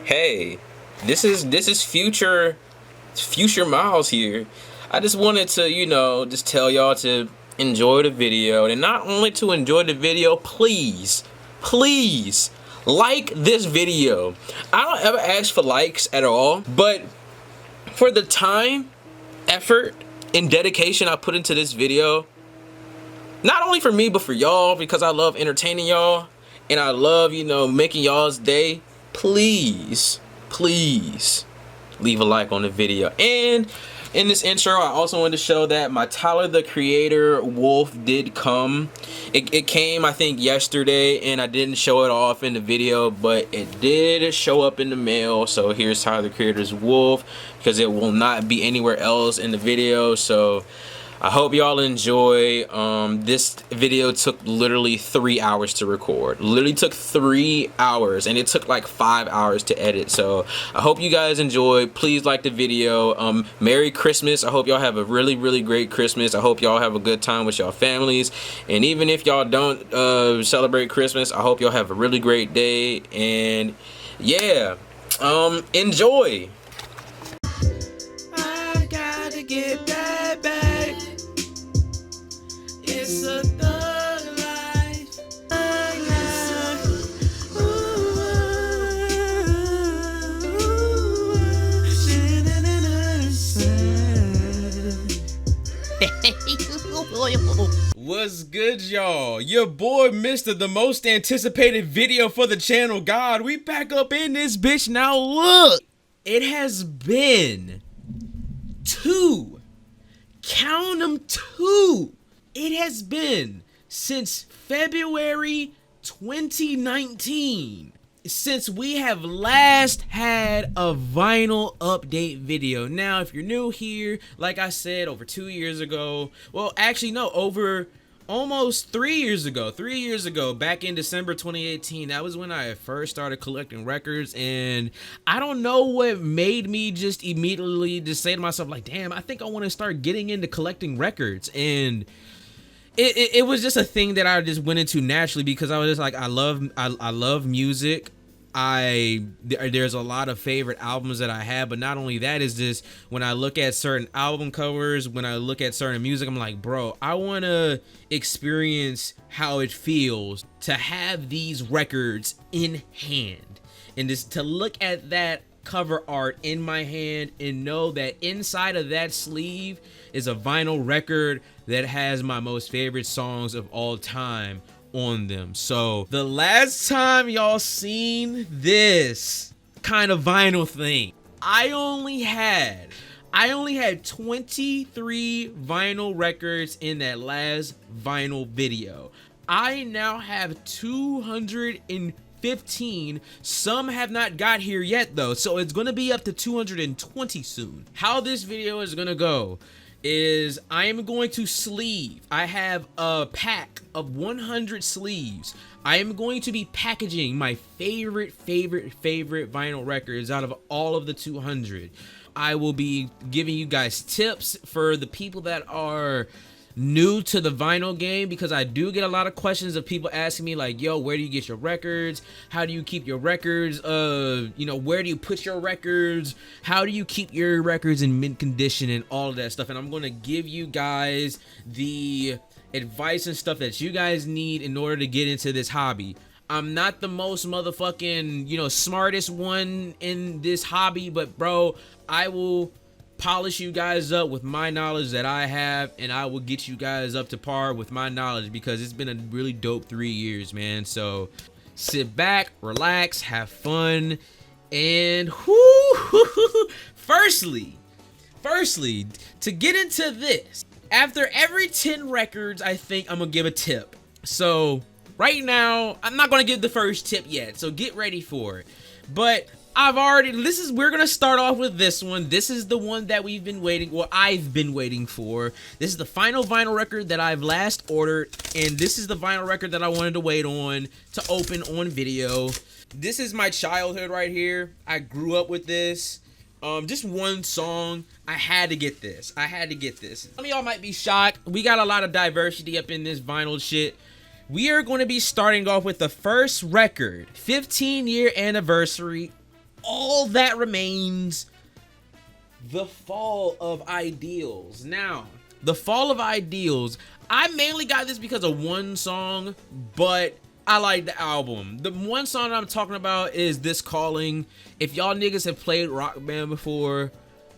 Hey, this is future Miles here. I just wanted to, just tell y'all to enjoy the video, and not only to enjoy the video, please like this video. I don't ever ask for likes at all, but for the time, effort, and dedication I put into this video, not only for me but for y'all, because I love entertaining y'all and I love, making y'all's day, please leave a like on the video. And in this intro, I also wanted to show that my Tyler the Creator wolf did come. It came, I think, yesterday, and I didn't show it off in the video, but it did show up in the mail. So here's Tyler the Creator's wolf, because it will not be anywhere else in the video. So I hope y'all enjoy. This video took literally 3 hours to record. Literally took 3 hours, and it took like 5 hours to edit. So I hope you guys enjoy. Please like the video. Merry Christmas. I hope y'all have a really great Christmas. I hope y'all have a good time with y'all families. And even if y'all don't celebrate Christmas, I hope y'all have a really great day. And yeah, enjoy. I gotta get that back. It's a thug life. What's good, y'all? Your boy Mr. the most anticipated video for the channel. God, we back up in this bitch now. Look, it has been count them two. It has been since February 2019 since we have last had a vinyl update video. Now, if you're new here, like I said, over 2 years ago, well, actually, no, over almost 3 years ago, back in December 2018, that was when I first started collecting records. And I don't know what made me just immediately just say to myself, like, damn, I think I want to start getting into collecting records. And it was just a thing that I just went into naturally, because I was just like, I love music. There's a lot of favorite albums that I have, but not only that, is just when I look at certain album covers, when I look at certain music, I'm like, bro, I want to experience how it feels to have these records in hand, and just to look at that cover art in my hand and know that inside of that sleeve is a vinyl record that has my most favorite songs of all time on them. So the last time y'all seen this kind of vinyl thing, I only had 23 vinyl records in that last vinyl video. I now have 215. Some have not got here yet though, so it's gonna be up to 220 soon. How this video is gonna go is I am going to sleeve. I have a pack of 100 sleeves. I am going to be packaging my favorite vinyl records out of all of the 200. I will be giving you guys tips for the people that are new to the vinyl game, because I do get a lot of questions of people asking me like, yo, where do you get your records? How do you keep your records? Where do you put your records? How do you keep your records in mint condition and all of that stuff? And I'm going to give you guys the advice and stuff that you guys need in order to get into this hobby. I'm not the most motherfucking, smartest one in this hobby, but bro, I will polish you guys up with my knowledge that I have, and I will get you guys up to par with my knowledge, because it's been a really dope 3 years, man. So sit back, relax, have fun, and firstly, to get into this, after every 10 records, I think I'm gonna give a tip. So right now, I'm not gonna give the first tip yet, so get ready for it. But we're gonna start off with this one. This is the one that I've been waiting for. This is the final vinyl record that I've last ordered, and this is the vinyl record that I wanted to wait on to open on video. This is my childhood right here. I grew up with this. Just one song. I had to get this. Some of y'all might be shocked. We got a lot of diversity up in this vinyl shit. We are going to be starting off with the first record, 15-year anniversary All That Remains, The Fall of Ideals. Now, The Fall of Ideals, I mainly got this because of one song, but I like the album. The one song I'm talking about is This Calling. If y'all niggas have played Rock Band before,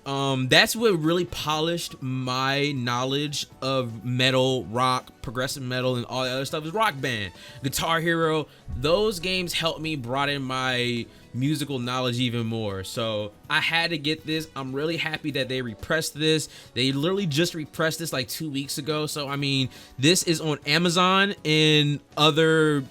that's what really polished my knowledge of metal, rock, progressive metal, and all the other stuff is Rock Band. Guitar Hero, those games helped me broaden my musical knowledge even more. So I had to get this. I'm really happy that they repressed this. They literally just repressed this like 2 weeks ago. So I mean, this is on Amazon and other,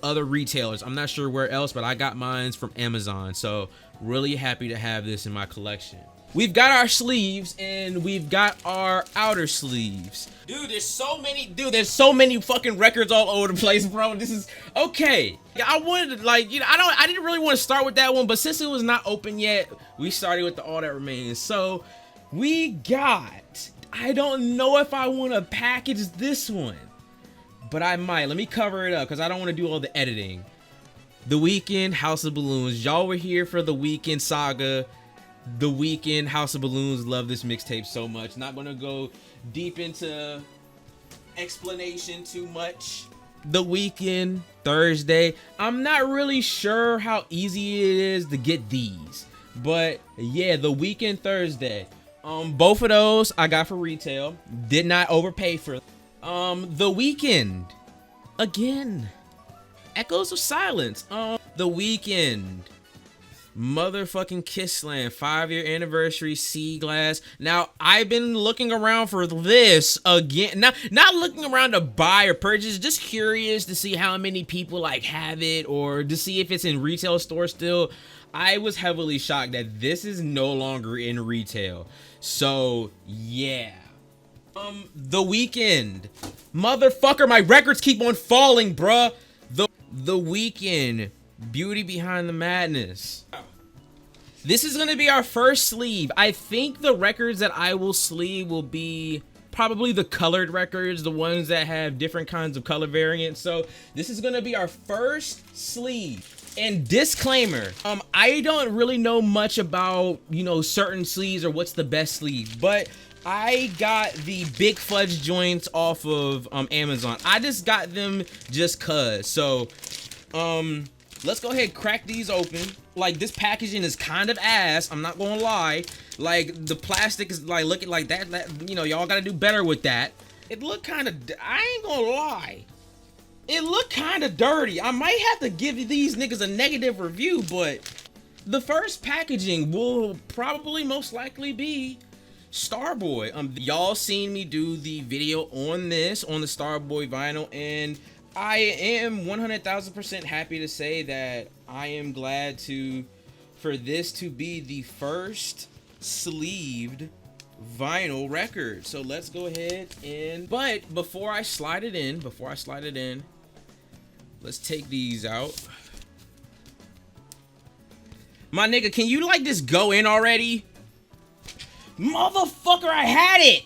other retailers. I'm not sure where else, but I got mine from Amazon. So really happy to have this in my collection. We've got our sleeves and we've got our outer sleeves. Dude, there's so many fucking records all over the place, bro. This is okay. I wanted to I didn't really want to start with that one, but since it was not open yet, we started with the All That Remains. So we got, I don't know if I want to package this one, but I might. Let me cover it up because I don't want to do all the editing. The Weeknd, House of Balloons. Y'all were here for the Weeknd saga. The Weeknd, House of Balloons. Love this mixtape so much. Not gonna go deep into explanation too much. The Weeknd, Thursday. I'm not really sure how easy it is to get these, but yeah, The Weeknd, Thursday. Both of those I got for retail. Did not overpay for. The Weeknd, again. Echoes of Silence. The Weeknd. Motherfucking Kissland 5-year anniversary Sea Glass. Now I've been looking around for this again, not looking around to buy or purchase, just curious to see how many people like have it or to see if it's in retail stores still. I was heavily shocked that this is no longer in retail. So yeah. The Weeknd. Motherfucker, my records keep on falling, bruh. The Weeknd. Beauty Behind the Madness. This is gonna be our first sleeve. I think the records that I will sleeve will be probably the colored records, the ones that have different kinds of color variants. So this is gonna be our first sleeve. And disclaimer, I don't really know much about, certain sleeves or what's the best sleeve, but I got the Big Fudge joints off of Amazon. I just got them just cuz. So let's go ahead and crack these open. Like, this packaging is kind of ass, I'm not gonna lie. Like, the plastic is like looking like that, y'all gotta do better with that. It looked kind of, I ain't gonna lie, it looked kind of dirty. I might have to give these niggas a negative review, but the first packaging will probably most likely be Starboy. Y'all seen me do the video on this, on the Starboy vinyl, and I am 100,000% happy to say that I am glad for this to be the first sleeved vinyl record. So let's go ahead and, but before I slide it in, let's take these out. My nigga, can you just go in already? Motherfucker, I had it!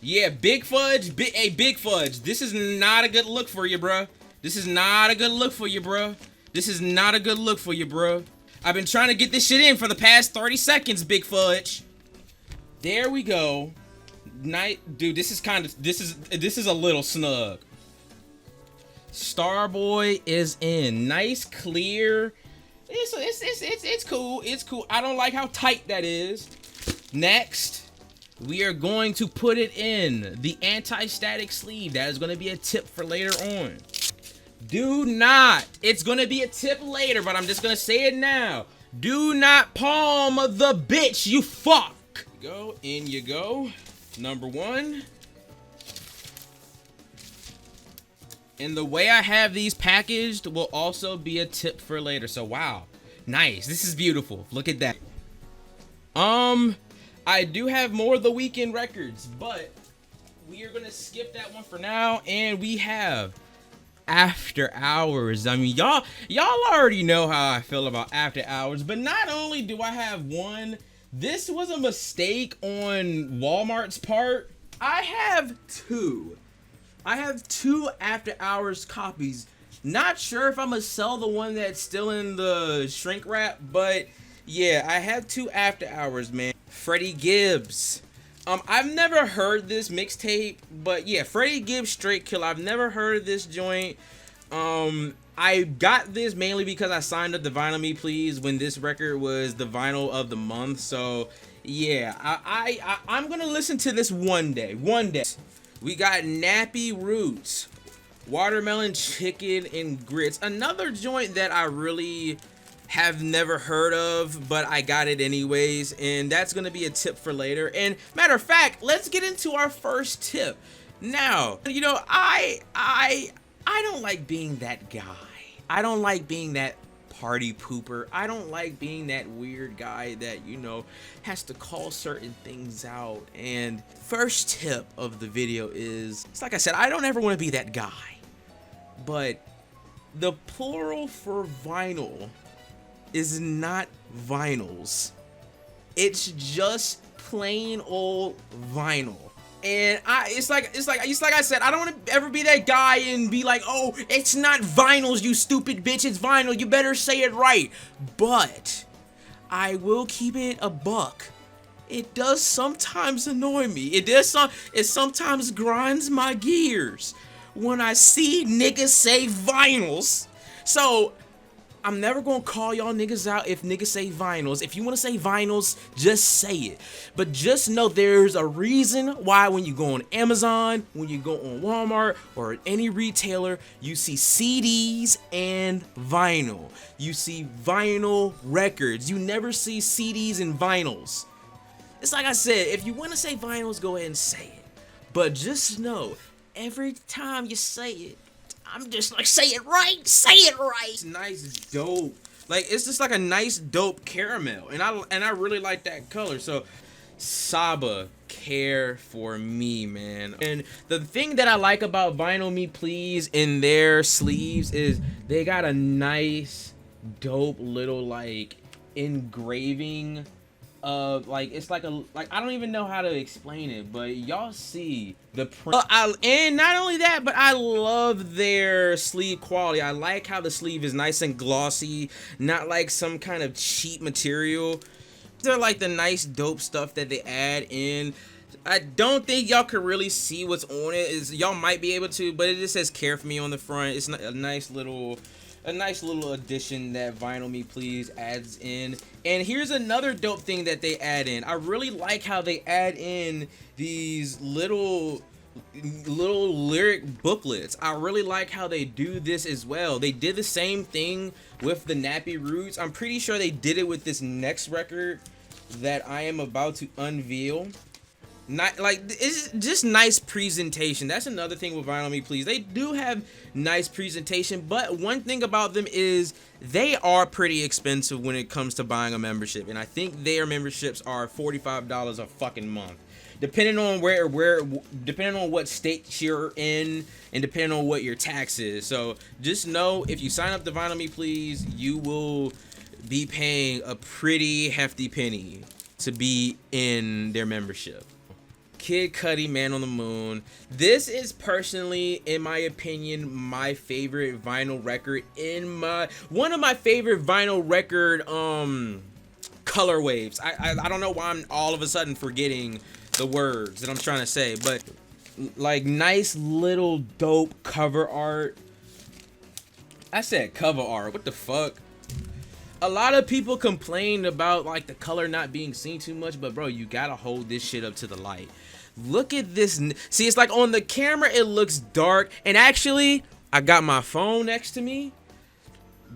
Yeah, Big Fudge, Big Fudge. This is not a good look for you, bruh. This is not a good look for you, bruh. This is not a good look for you, bruh. I've been trying to get this shit in for the past 30 seconds, Big Fudge. There we go. Dude, this is a little snug. Starboy is in. Nice, clear. It's cool. It's cool. I don't like how tight that is. Next, we are going to put it in the anti-static sleeve. That is going to be a tip for later on. Do not. It's going to be a tip later, but I'm just going to say it now. Do not palm the bitch, you fuck. Go, in you go. Number one. And the way I have these packaged will also be a tip for later. So, wow. Nice. This is beautiful. Look at that. I do have more of the Weeknd records, but we are going to skip that one for now. And we have After Hours. I mean, y'all already know how I feel about After Hours, but not only do I have one, this was a mistake on Walmart's part. I have two. I have two After Hours copies. Not sure if I'm gonna sell the one that's still in the shrink wrap, but Yeah, I have two after hours, man. Freddie Gibbs. I've never heard this mixtape, but yeah, Freddie Gibbs Straight Kill. I've never heard of this joint. I got this mainly because I signed up to Vinyl Me Please when this record was the vinyl of the month. So yeah, I'm gonna listen to this one day. One day. We got Nappy Roots, Watermelon Chicken and Grits. Another joint that I really have never heard of, but I got it anyways, and that's gonna be a tip for later. And matter of fact, let's get into our first tip. Now, you know, I don't like being that guy. I don't like being that party pooper. I don't like being that weird guy that, you know, has to call certain things out. And first tip of the video is, it's like I said, I don't ever want to be that guy, but the plural for vinyl is not vinyls. It's just plain old vinyl. And it's like I said, I don't want to ever be that guy and be like, oh, it's not vinyls, you stupid bitch, it's vinyl, you better say it right. But I will keep it a buck. It does sometimes annoy me. It sometimes grinds my gears when I see niggas say vinyls. So I'm never gonna call y'all niggas out if niggas say vinyls. If you wanna say vinyls, just say it. But just know there's a reason why when you go on Amazon, when you go on Walmart, or any retailer, you see CDs and vinyl. You see vinyl records. You never see CDs and vinyls. It's like I said, if you wanna say vinyls, go ahead and say it. But just know, every time you say it, I'm just like, say it right. It's nice, dope. Like, it's just like a nice, dope caramel, and I really like that color. So, Saba, Care For Me, man. And the thing that I like about Vinyl Me Please in their sleeves is they got a nice, dope little like engraving of like, it's like I don't even know how to explain it, but y'all see the print. And not only that, but I love their sleeve quality. I like how the sleeve is nice and glossy, not like some kind of cheap material. They're like the nice dope stuff that they add in. I don't think y'all can really see what's on it. Y'all might be able to, but it just says Care For Me on the front. It's a nice little addition that Vinyl Me Please adds in. And here's another dope thing that they add in. I really like how they add in these little lyric booklets. I really like how they do this as well. They did the same thing with the Nappy Roots. I'm pretty sure they did it with this next record that I am about to unveil. Not like, it's just nice presentation. That's another thing with Vinyl Me Please. They do have nice presentation, but one thing about them is they are pretty expensive when it comes to buying a membership, and I think their memberships are $45 a fucking month, depending on depending on what state you're in, and depending on what your tax is. So just know, if you sign up to Vinyl Me Please, you will be paying a pretty hefty penny to be in their membership. Kid Cudi, Man on the Moon. This is personally, in my opinion, my favorite vinyl record one of my favorite vinyl record color waves. I don't know why I'm all of a sudden forgetting the words that I'm trying to say, but like nice little dope cover art. I said cover art, what the fuck? A lot of people complained about like the color not being seen too much, but bro, you gotta hold this shit up to the light. Look at this. See, it's like on the camera it looks dark, and actually I got my phone next to me.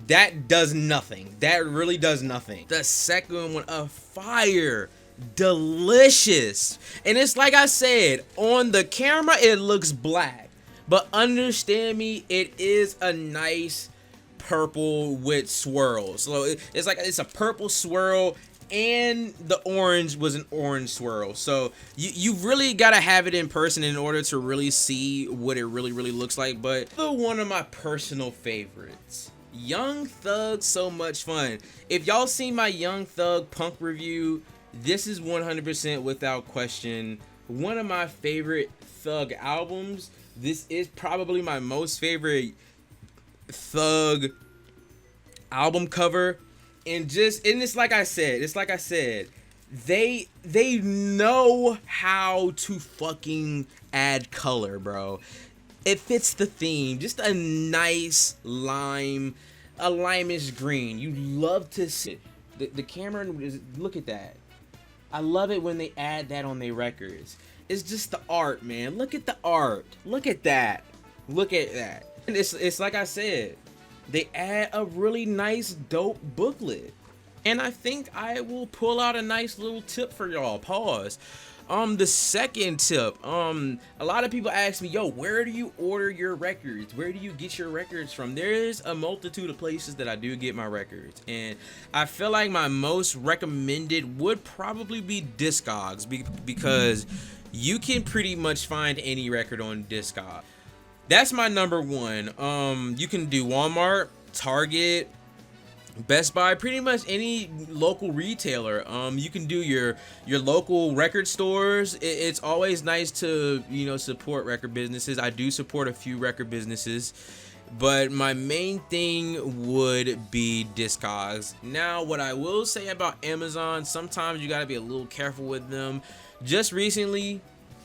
That does nothing. That really does nothing. The second one, a fire, delicious. And it's like I said, on the camera it looks black, but understand me, it is a nice purple with swirls. So it's like, it's a purple swirl, and the orange was an orange swirl. So you really gotta have it in person in order to really see what it really looks like. But one of my personal favorites, Young Thug, So Much Fun. If y'all seen my Young Thug Punk review, this is 100% without question one of my favorite Thug albums. This is probably my most favorite Thug album cover. And it's like I said, they know how to fucking add color, bro. It fits the theme. Just a nice lime, a limeish green. You love to see it. The camera is, look at that. I love it when they add that on their records. It's just the art, man. Look at the art. Look at that. Look at that. And it's like I said, they add a really nice, dope booklet. And I think I will pull out a nice little tip for y'all. Pause. The second tip, a lot of people ask me, yo, where do you order your records? Where do you get your records from? There's a multitude of places that I do get my records, and I feel like my most recommended would probably be Discogs, because you can pretty much find any record on Discogs. That's my number one. You can do Walmart, Target, Best Buy, pretty much any local retailer. You can do your local record stores. It's always nice to, you know, support record businesses. I do support a few record businesses, but my main thing would be Discogs. Now, what I will say about Amazon, sometimes you gotta be a little careful with them. Just recently,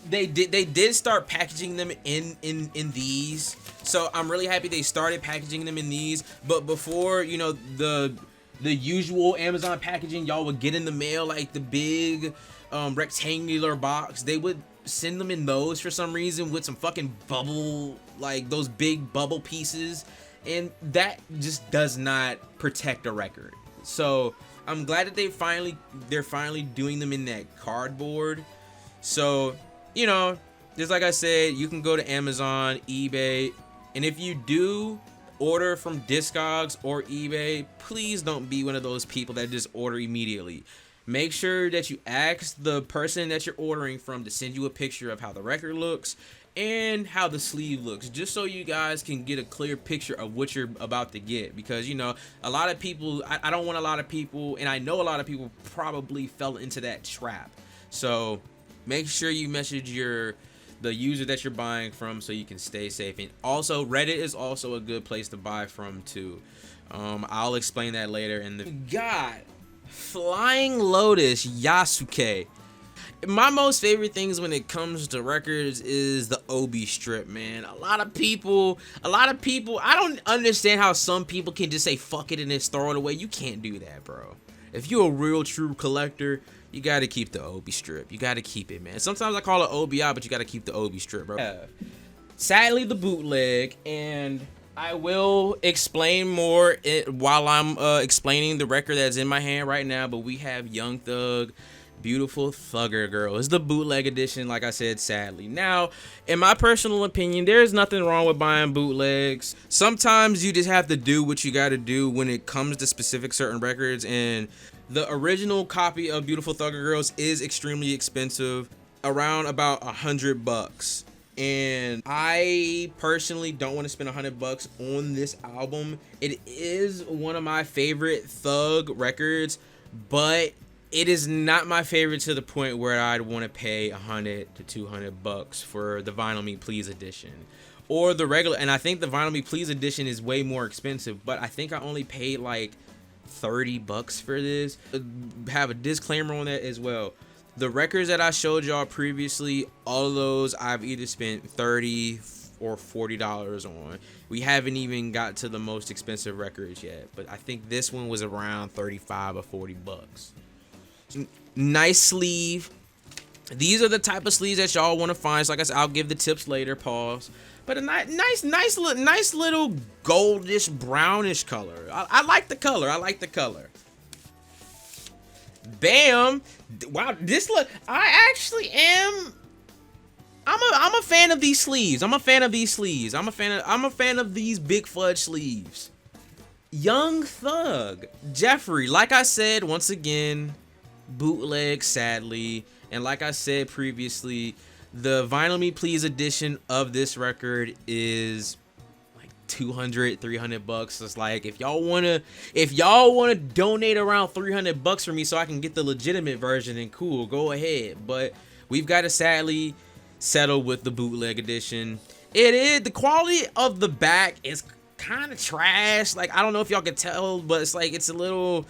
they did start packaging them in these, so I'm really happy they started packaging them in these. But before, you know, the usual Amazon packaging y'all would get in the mail, like the big rectangular box, they would send them in those for some reason with some fucking bubble, like those big bubble pieces, and that just does not protect a record. So I'm glad that they're finally doing them in that cardboard. So, you know, just like I said, you can go to Amazon, eBay, and if you do order from Discogs or eBay, please don't be one of those people that just order immediately. Make sure that you ask the person that you're ordering from to send you a picture of how the record looks and how the sleeve looks, just so you guys can get a clear picture of what you're about to get. Because, you know, a lot of people, I don't want a lot of people, and I know a lot of people probably fell into that trap. So make sure you message the user that you're buying from so you can stay safe. And also, Reddit is also a good place to buy from too. I'll explain that later in the God. Flying Lotus Yasuke. My most favorite things when it comes to records is the Obi strip, man. A lot of people, I don't understand how some people can just say fuck it and just throw it away. You can't do that, bro. If you're a real true collector, you gotta keep the Obi strip. You gotta keep it, man. Sometimes I call it OBI, but you gotta keep the Obi strip, bro. Yeah. Sadly, the bootleg, and I will explain more while I'm explaining the record that's in my hand right now. But we have Young Thug, Beautiful Thugger Girl. It's the bootleg edition, like I said, sadly. Now, in my personal opinion, there's nothing wrong with buying bootlegs. Sometimes you just have to do what you gotta do when it comes to specific certain records, and the original copy of Beautiful Thugger Girls is extremely expensive, around about $100. And I personally don't want to spend $100 on this album. It is one of my favorite Thug records, but it is not my favorite to the point where I'd want to pay $100 to $200 for the Vinyl Me Please edition or the regular. And I think the Vinyl Me Please edition is way more expensive, but I think I only paid like $30 for this. Have a disclaimer on that as well. The records that I showed y'all previously, all of those I've either spent $30 or $40 on. We haven't even got to the most expensive records yet, but I think this one was around $35 or $40. Nice sleeve. These are the type of sleeves that y'all want to find. So like I said, I'll give the tips later. Pause. But a nice little goldish brownish color. I like the color. I like the color. Bam! Wow, this look. I actually am. I'm a fan of these sleeves. I'm a fan of these big fudge sleeves. Young Thug, Jeffrey. Like I said, once again, bootleg, sadly, and like I said previously, the Vinyl Me Please edition of this record is like $200, $300. It's like, if y'all wanna donate around $300 for me so I can get the legitimate version, then cool, go ahead. But we've got to sadly settle with the bootleg edition. It is, the quality of the back is kind of trash. Like, I don't know if y'all can tell, but it's like, it's a little,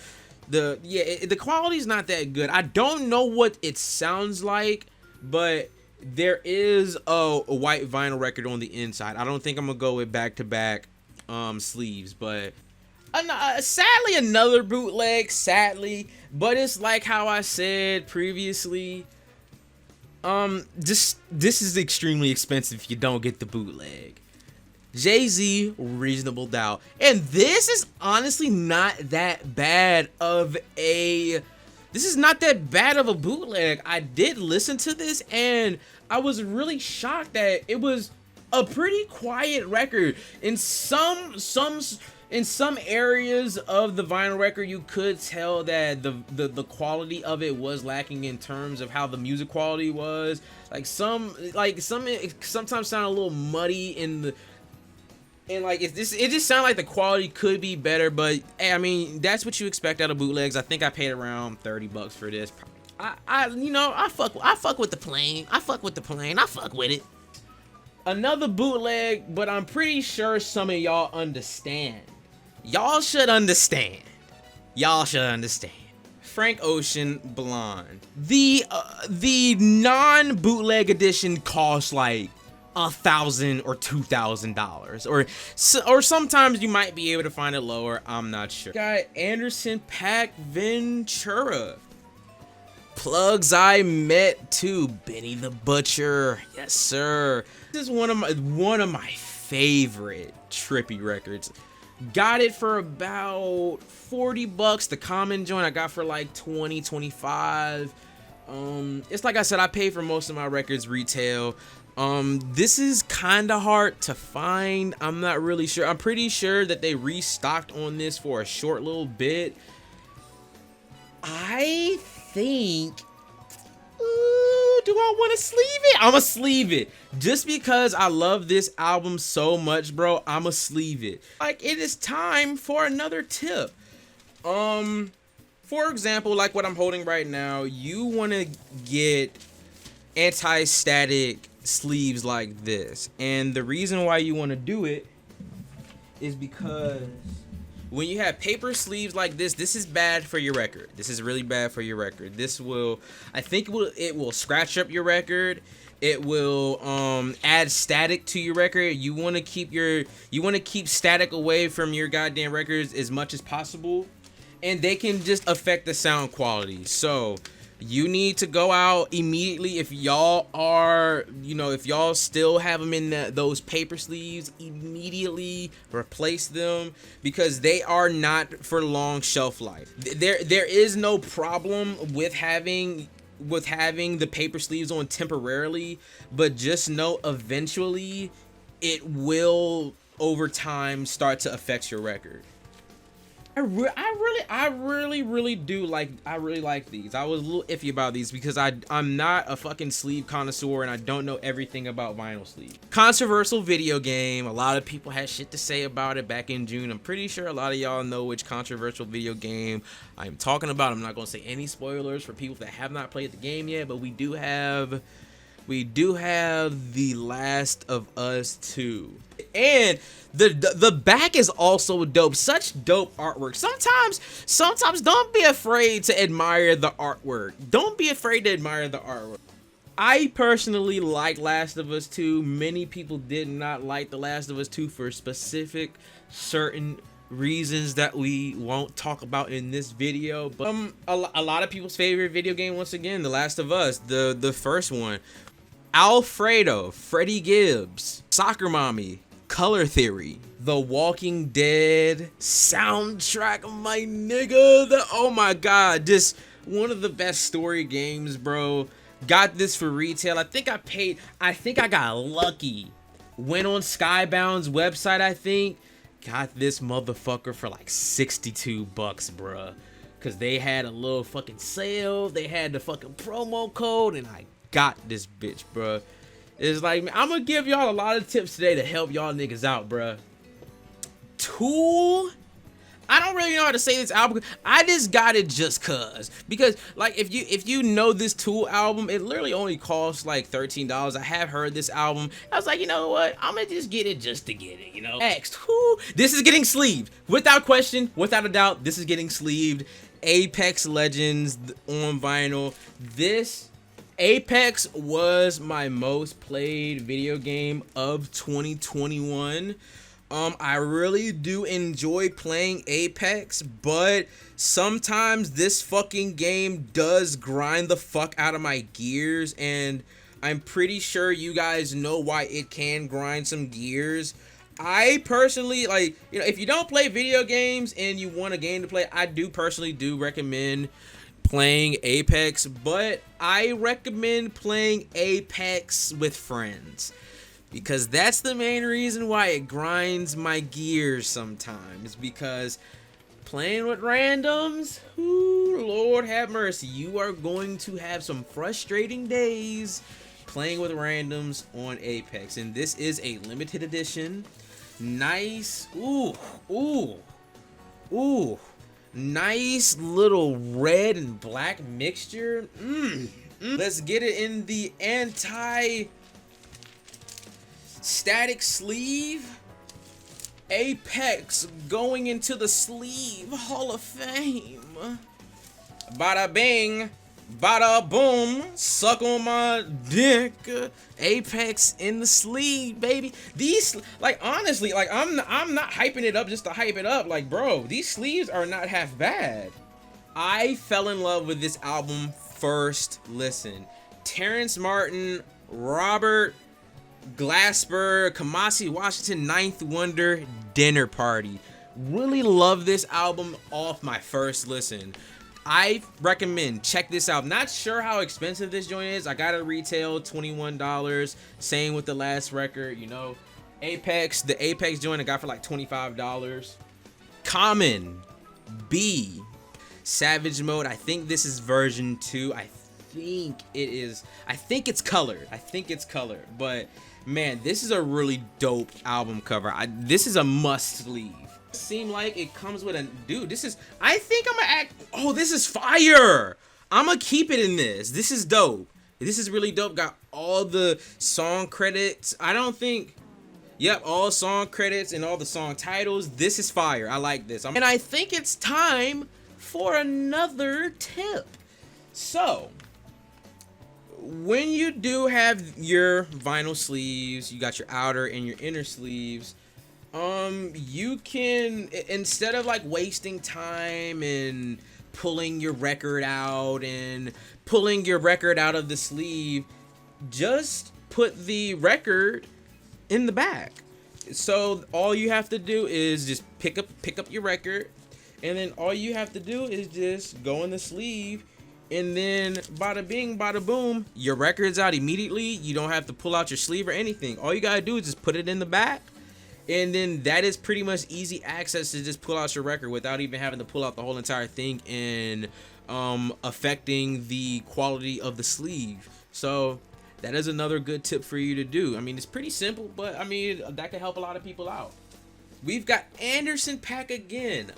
The quality's not that good. I don't know what it sounds like, but there is a white vinyl record on the inside. I don't think I'm gonna go with back-to-back sleeves, but sadly another bootleg, but it's like how I said previously, this is extremely expensive if you don't get the bootleg. Jay-Z, Reasonable Doubt, and this is honestly not that bad of a bootleg. I did listen to this and I was really shocked that it was a pretty quiet record. In some areas of the vinyl record, you could tell that the quality of it was lacking in terms of how the music quality was. Like some it sometimes sounded a little muddy it just sounded like the quality could be better, but hey, I mean, that's what you expect out of bootlegs. I think I paid around $30 for this. I fuck with the plane. I fuck with it. Another bootleg, but I'm pretty sure some of y'all understand. Y'all should understand. Frank Ocean, Blonde. The non-bootleg edition costs like $1,000 or $2,000, or sometimes you might be able to find it lower. I'm not sure. Got Anderson .Paak Ventura. Plugs I Met Too, Benny the Butcher. Yes, sir. This is one of my favorite trippy records. Got it for about $40. The common joint I got for like 20, 25. It's like I said, I pay for most of my records retail. This is kind of hard to find. I'm not really sure. I'm pretty sure that they restocked on this for a short little bit. I think, do I want to sleeve it? I'm gonna sleeve it just because I love this album so much, bro. I'm gonna sleeve it. Like, it is time for another tip. For example, like what I'm holding right now, you want to get anti-static sleeves like this, and the reason why you want to do it is because when you have paper sleeves like this is bad for your record. This is really bad for your record. This will, I think it will scratch up your record. It will add static to your record. You want to keep static away from your goddamn records as much as possible, and they can just affect the sound quality. So you need to go out immediately. If y'all are, if y'all still have them in those paper sleeves, immediately replace them, because they are not for long shelf life. There is no problem with having the paper sleeves on temporarily, but just know eventually it will over time start to affect your record. I really like these. I was a little iffy about these because I'm not a fucking sleeve connoisseur and I don't know everything about vinyl sleeve. Controversial video game. A lot of people had shit to say about it back in June. I'm pretty sure a lot of y'all know which controversial video game I'm talking about. I'm not gonna say any spoilers for people that have not played the game yet, but we do have The Last of Us 2. And the back is also dope. Such dope artwork. Sometimes don't be afraid to admire the artwork. I personally like Last of Us 2. Many people did not like The Last of Us 2 for specific certain reasons that we won't talk about in this video. But a lot of people's favorite video game, once again, The Last of Us, the first one. Alfredo, Freddie Gibbs, Soccer Mommy, Color Theory, The Walking Dead soundtrack, my nigga. Oh my god, just one of the best story games, bro. Got this for retail. I think I got lucky. Went on Skybound's website, I think. Got this motherfucker for like $62, bruh. Cause they had a little fucking sale. They had the fucking promo code, and I got this bitch, bruh. It's like, I'm gonna give y'all a lot of tips today to help y'all niggas out, bruh. Tool, I don't really know how to say this album. I just got it just cause. Because like, if you know this Tool album, it literally only costs like $13. I have heard this album. I was like, you know what? I'm gonna just get it just to get it, Next, this is getting sleeved. Without question, without a doubt, this is getting sleeved. Apex Legends on vinyl. This Apex was my most played video game of 2021. I really do enjoy playing Apex, but sometimes this fucking game does grind the fuck out of my gears, and I'm pretty sure you guys know why it can grind some gears. I personally, like, you know, if you don't play video games and you want a game to play, I do personally recommend playing Apex, but I recommend playing Apex with friends, because that's the main reason why it grinds my gears sometimes, because playing with randoms, ooh, Lord have mercy, you are going to have some frustrating days playing with randoms on Apex. And this is a limited edition. Nice, ooh, nice little red and black mixture. Let's get it in the anti-static sleeve. Apex going into the sleeve Hall of Fame. Bada bing, bada boom, suck on my dick. Apex in the sleeve, baby. These, like, honestly, like, I'm not hyping it up just to hype it up. Like, bro, these sleeves are not half bad. I fell in love with this album first listen. Terrence Martin, Robert Glasper, Kamasi Washington, Ninth Wonder, Dinner Party. Really love this album off my first listen. I recommend check this out. Not sure how expensive this joint is. I got it retail $21. Same with the last record, you know. Apex, the Apex joint I got for like $25. Common B Savage Mode. I think this is version 2. I think it's colored. But man, this is a really dope album cover. This is a must sleeve. Seem like it comes with a dude. I think I'm gonna act. Oh, this is fire. I'm gonna keep it in this. This is dope. This is really dope. Got all the song credits. All song credits and all the song titles. This is fire. I like this. And I think it's time for another tip. So, when you do have your vinyl sleeves, you got your outer and your inner sleeves, you can, instead of like wasting time and pulling your record out of the sleeve, just put the record in the back. So all you have to do is just pick up your record, and then all you have to do is just go in the sleeve, and then bada bing, bada boom, your record's out immediately. You don't have to pull out your sleeve or anything. All you gotta do is just put it in the back, and then that is pretty much easy access to just pull out your record without even having to pull out the whole entire thing and affecting the quality of the sleeve. So that is another good tip for you to do. I mean, it's pretty simple, but I mean, that could help a lot of people out. We've got Anderson .Paak again,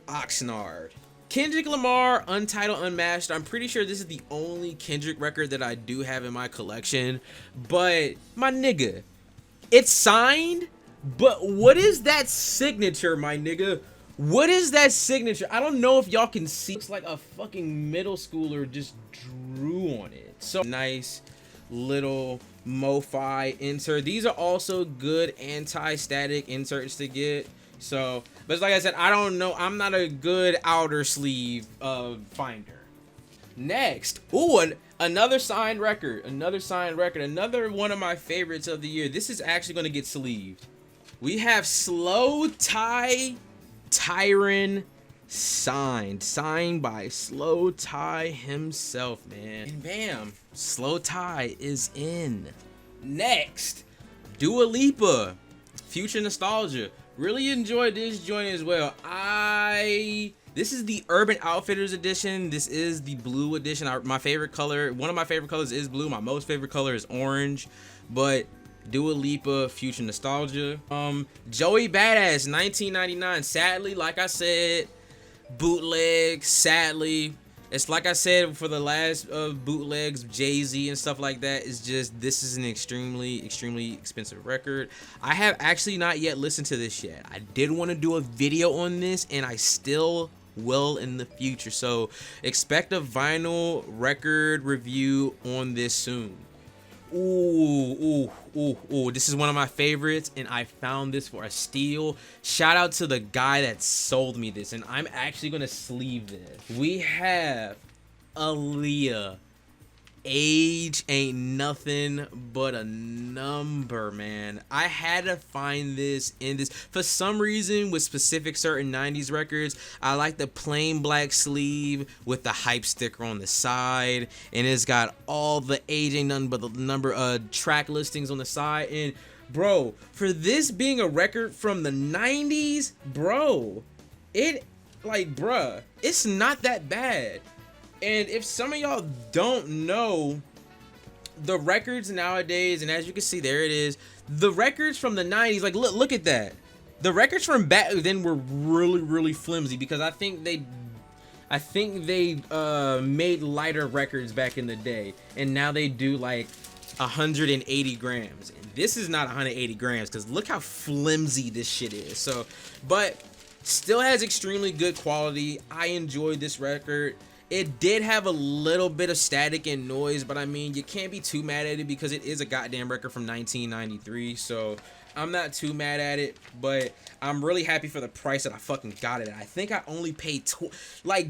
Oxnard. Kendrick Lamar, Untitled Unmatched. I'm pretty sure this is the only Kendrick record that I do have in my collection. But my nigga, it's signed, but what is that signature, my nigga? What is that signature? I don't know if y'all can see. Looks like a fucking middle schooler just drew on it. So nice little MoFi insert. These are also good anti-static inserts to get. So, but like I said, I don't know. I'm not a good outer sleeve finder. Next, another signed record. Another one of my favorites of the year. This is actually going to get sleeved. We have Slow Tie Tyron signed by Slow Tie himself, man. And bam, Slow Tie is in. Next, Dua Lipa, Future Nostalgia. Really enjoyed this joint as well. This is the Urban Outfitters edition. This is the blue edition. My favorite color, one of my favorite colors is blue. My most favorite color is orange. But Dua Lipa, Future Nostalgia. Joey Badass, 1999. Sadly, like I said, Bootlegs. Sadly, it's like I said for the last Bootlegs, Jay-Z and stuff like that. It's just, this is an extremely expensive record. I have actually not yet listened to this yet. I did want to do a video on this, and I still well in the future. So expect a vinyl record review on this soon. Ooh, this is one of my favorites, and I found this for a steal. Shout out to the guy that sold me this, and I'm actually gonna sleeve this. We have Aaliyah. Age ain't nothing but a number, man. I had to find this in this. For some reason, with specific certain 90s records, I like the plain black sleeve with the hype sticker on the side. And it's got all the age ain't nothing but the number track listings on the side. And bro, for this being a record from the 90s, bro, it's not that bad. And if some of y'all don't know, the records nowadays, and as you can see, there it is, the records from the 90s, like look at that. The records from back then were really flimsy, because I think they made lighter records back in the day, and now they do like 180 grams. And this is not 180 grams, because look how flimsy this shit is. So, but still has extremely good quality. I enjoyed this record. It did have a little bit of static and noise, but I mean, you can't be too mad at it because it is a goddamn record from 1993. So I'm not too mad at it, but I'm really happy for the price that I fucking got it at. I think I only paid I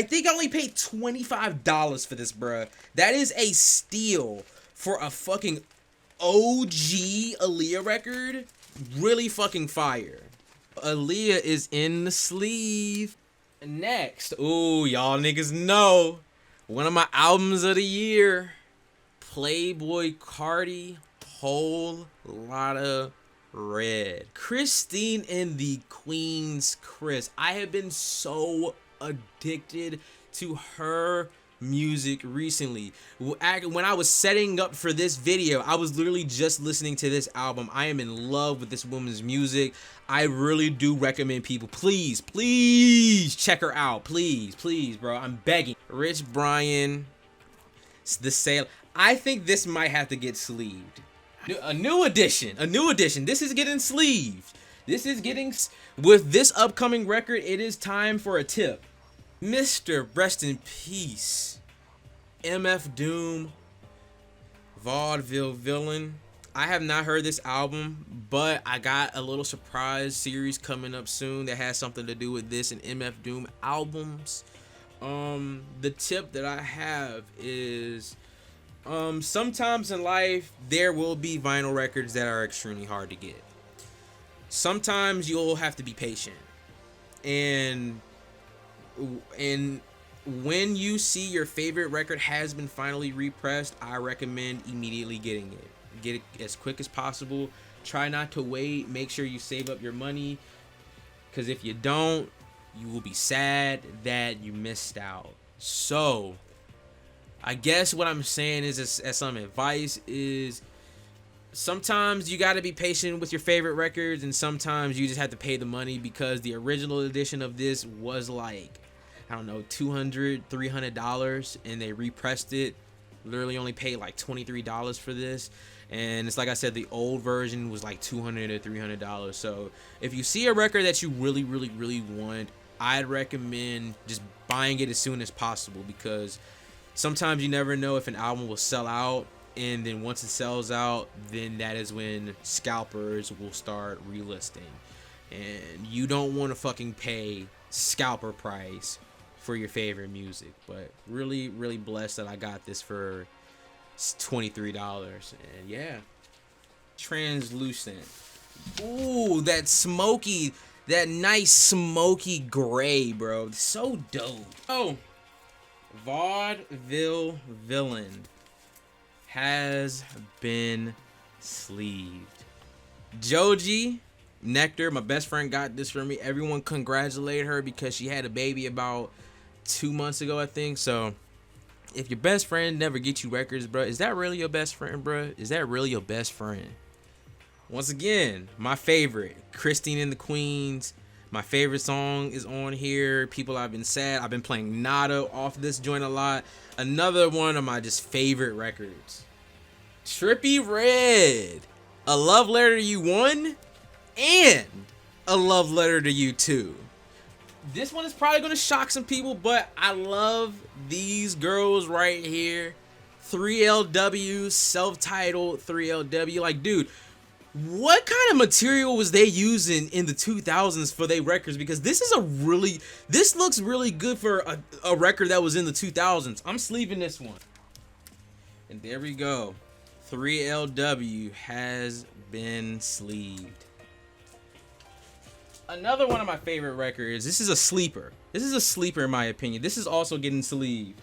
think I only paid $25 for this, bruh. That is a steal for a fucking OG Aaliyah record. Really fucking fire. Aaliyah is in the sleeve. Next, ooh, y'all niggas know, one of my albums of the year, Playboi Carti, Whole Lotta Red. Christine and the Queen's Chris. I have been so addicted to her music recently. When I was setting up for this video, I was literally just listening to this album. I am in love with this woman's music. I really do recommend people, please check her out. Please, bro, I'm begging. Rich Brian, The Sale. I think this might have to get sleeved. A new edition. This is getting sleeved. With this upcoming record, it is time for a tip. Mr. Rest in Peace, MF Doom, Vaudeville Villain. I have not heard this album, but I got a little surprise series coming up soon that has something to do with this and MF Doom albums. The tip that I have is, sometimes in life there will be vinyl records that are extremely hard to get. Sometimes you'll have to be patient, and when you see your favorite record has been finally repressed, I recommend immediately getting it. Get it as quick as possible. Try not to wait. Make sure you save up your money, because if you don't, you will be sad that you missed out. So I guess what I'm saying is, as some advice, is sometimes you got to be patient with your favorite records, and sometimes you just have to pay the money, because the original edition of this was like, I don't know, $200, $300, and they repressed it. Literally only paid like $23 for this, and it's like I said, the old version was like $200 or $300. So if you see a record that you really want, I'd recommend just buying it as soon as possible, because sometimes you never know if an album will sell out, and then once it sells out, then that is when scalpers will start relisting, and you don't want to fucking pay scalper price for your favorite music. But really blessed that I got this for $23. And yeah, Translucent. Ooh, that nice smoky gray, bro. So dope. Oh, Vaudeville Villain has been sleeved. Joji Nectar, my best friend, got this for me. Everyone congratulate her because she had a baby about 2 months ago, I think. So if your best friend never gets you records, bro, is that really your best friend, bro? Is that really your best friend? Once again, my favorite, Christine and the Queens. My favorite song is on here. People, I've been sad. I've been playing Nada off this joint a lot. Another one of my just favorite records. Trippie Redd, A Love Letter to You 1 and A Love Letter to You 2. This one is probably gonna shock some people, but I love these girls right here. 3LW, self-titled 3LW. Like, dude, what kind of material was they using in the 2000s for their records? Because this looks really good for a record that was in the 2000s. I'm sleeving this one. And there we go. 3LW has been sleeved. Another one of my favorite records. This is a sleeper. This is a sleeper in my opinion. This is also getting sleeved.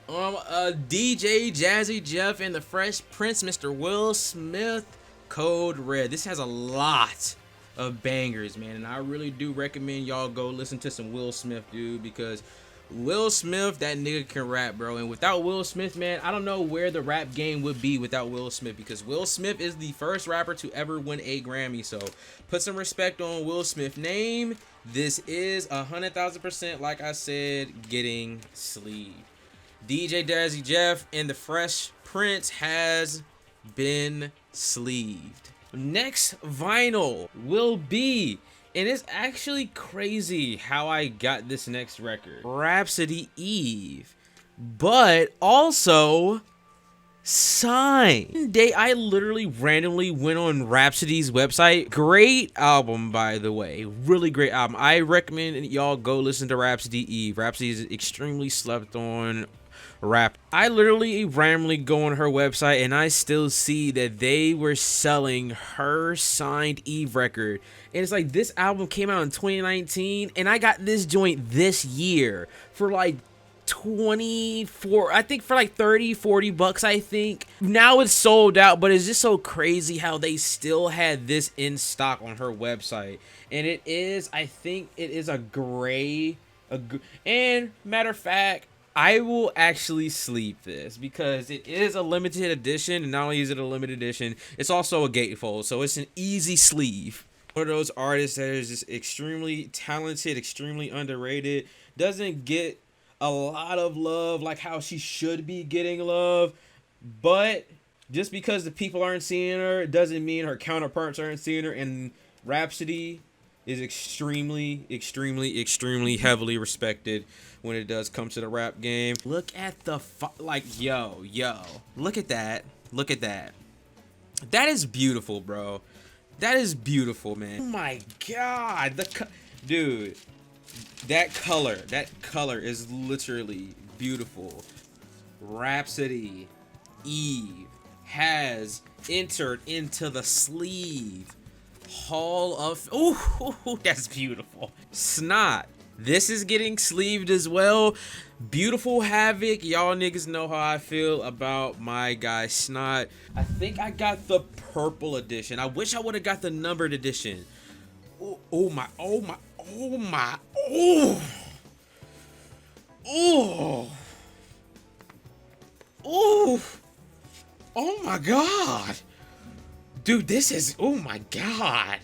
DJ Jazzy Jeff and the Fresh Prince, Mr. Will Smith, Code Red. This has a lot of bangers, man, and I really do recommend y'all go listen to some Will Smith, dude, because Will Smith, that nigga can rap, bro. And without Will Smith, man, I don't know where the rap game would be without Will Smith, because Will Smith is the first rapper to ever win a Grammy. So put some respect on Will Smith's name. This is 100,000%, like I said, getting sleeved. DJ Jazzy Jeff and the Fresh Prince has been sleeved. Next vinyl will be, and it's actually crazy how I got this next record, Rhapsody Eve, but also signed. One day I literally randomly went on Rhapsody's website. Great album, by the way, really great album. I recommend y'all go listen to Rhapsody Eve. Rhapsody is extremely slept on rap. I literally randomly go on her website and I still see that they were selling her signed Eve record, and it's like this album came out in 2019 and I got this joint this year for like 24, I think for like 30-40 bucks. I think now it's sold out, but it's just so crazy how they still had this in stock on her website. And it is, I think it is a gray, and matter of fact, I will actually sleeve this because it is a limited edition, and not only is it a limited edition, it's also a gatefold, so it's an easy sleeve. One of those artists that is just extremely talented, extremely underrated, doesn't get a lot of love like how she should be getting love, but just because the people aren't seeing her doesn't mean her counterparts aren't seeing her, and Rhapsody is extremely heavily respected when it does come to the rap game. Look at the yo, look at that, that is beautiful, bro. That is beautiful, man. Oh my god, dude, that color is literally beautiful. Rhapsody Eve has entered into the sleeve Hall of, ooh, that's beautiful. Snot, this is getting sleeved as well. Beautiful Havoc, y'all niggas know how I feel about my guy Snot. I think I got the purple edition. I wish I would have got the numbered edition. Oh my, oh my god. Dude, this is, oh my god.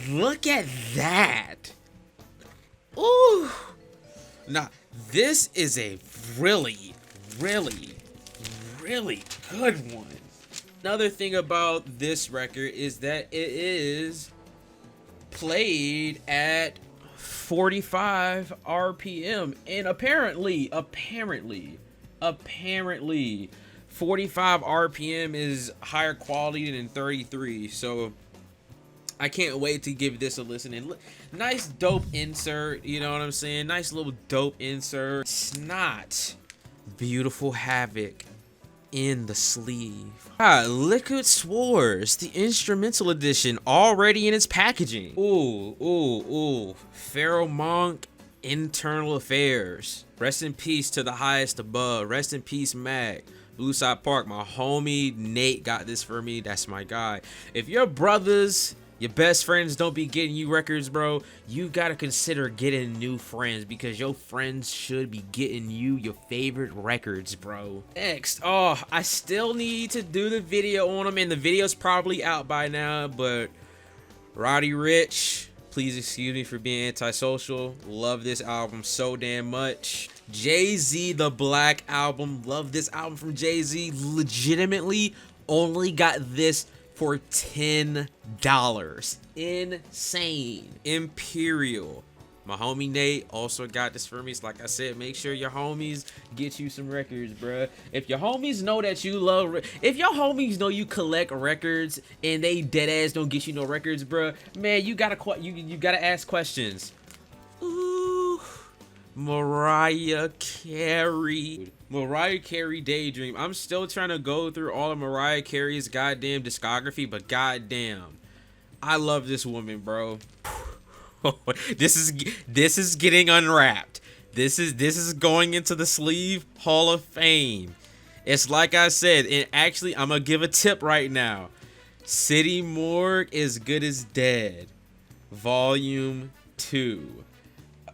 Look at that. Ooh. Now, this is a really good one. Another thing about this record is that it is played at 45 RPM. And apparently, 45 RPM is higher quality than 33, so I can't wait to give this a listen. And nice dope insert, you know what I'm saying? Nice little dope insert. Snot, Beautiful Havoc in the sleeve. Liquid Swords, the instrumental edition, already in its packaging. Ooh. Pharaoh Monk, Internal Affairs. Rest in peace to the highest above. Rest in peace, Mac. Blue Side Park, my homie Nate got this for me. That's my guy. If your brothers, your best friends don't be getting you records, bro, you gotta consider getting new friends, because your friends should be getting you your favorite records, bro. Next, I still need to do the video on them, and the video's probably out by now, but Roddy Ricch, please excuse me for being antisocial. Love this album so damn much. Jay-Z, the Black Album. Love this album from Jay-Z. Legitimately only got this for $10. Insane. Imperial. My homie Nate also got this for me. So like I said, make sure your homies get you some records, bruh. If your homies know that you love, if your homies know you collect records and they dead ass don't get you no records, bruh, man, you gotta ask questions. Ooh, Mariah Carey. Mariah Carey Daydream. I'm still trying to go through all of Mariah Carey's goddamn discography, but goddamn, I love this woman, bro. This is getting unwrapped. This is going into the sleeve Hall of Fame. It's like I said, and actually I'm gonna give a tip right now. City Morgue is Good as Dead, Volume 2.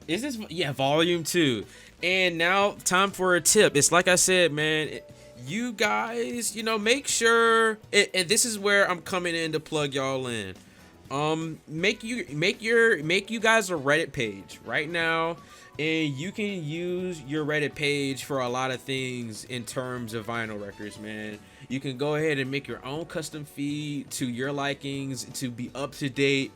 Is this, yeah, Volume 2. And now time for a tip. It's like I said, man, you guys, you know, make sure, and this is where I'm coming in to plug y'all in. Make you guys a Reddit page right now, and you can use your Reddit page for a lot of things in terms of vinyl records, man. You can go ahead and make your own custom feed to your likings to be up to date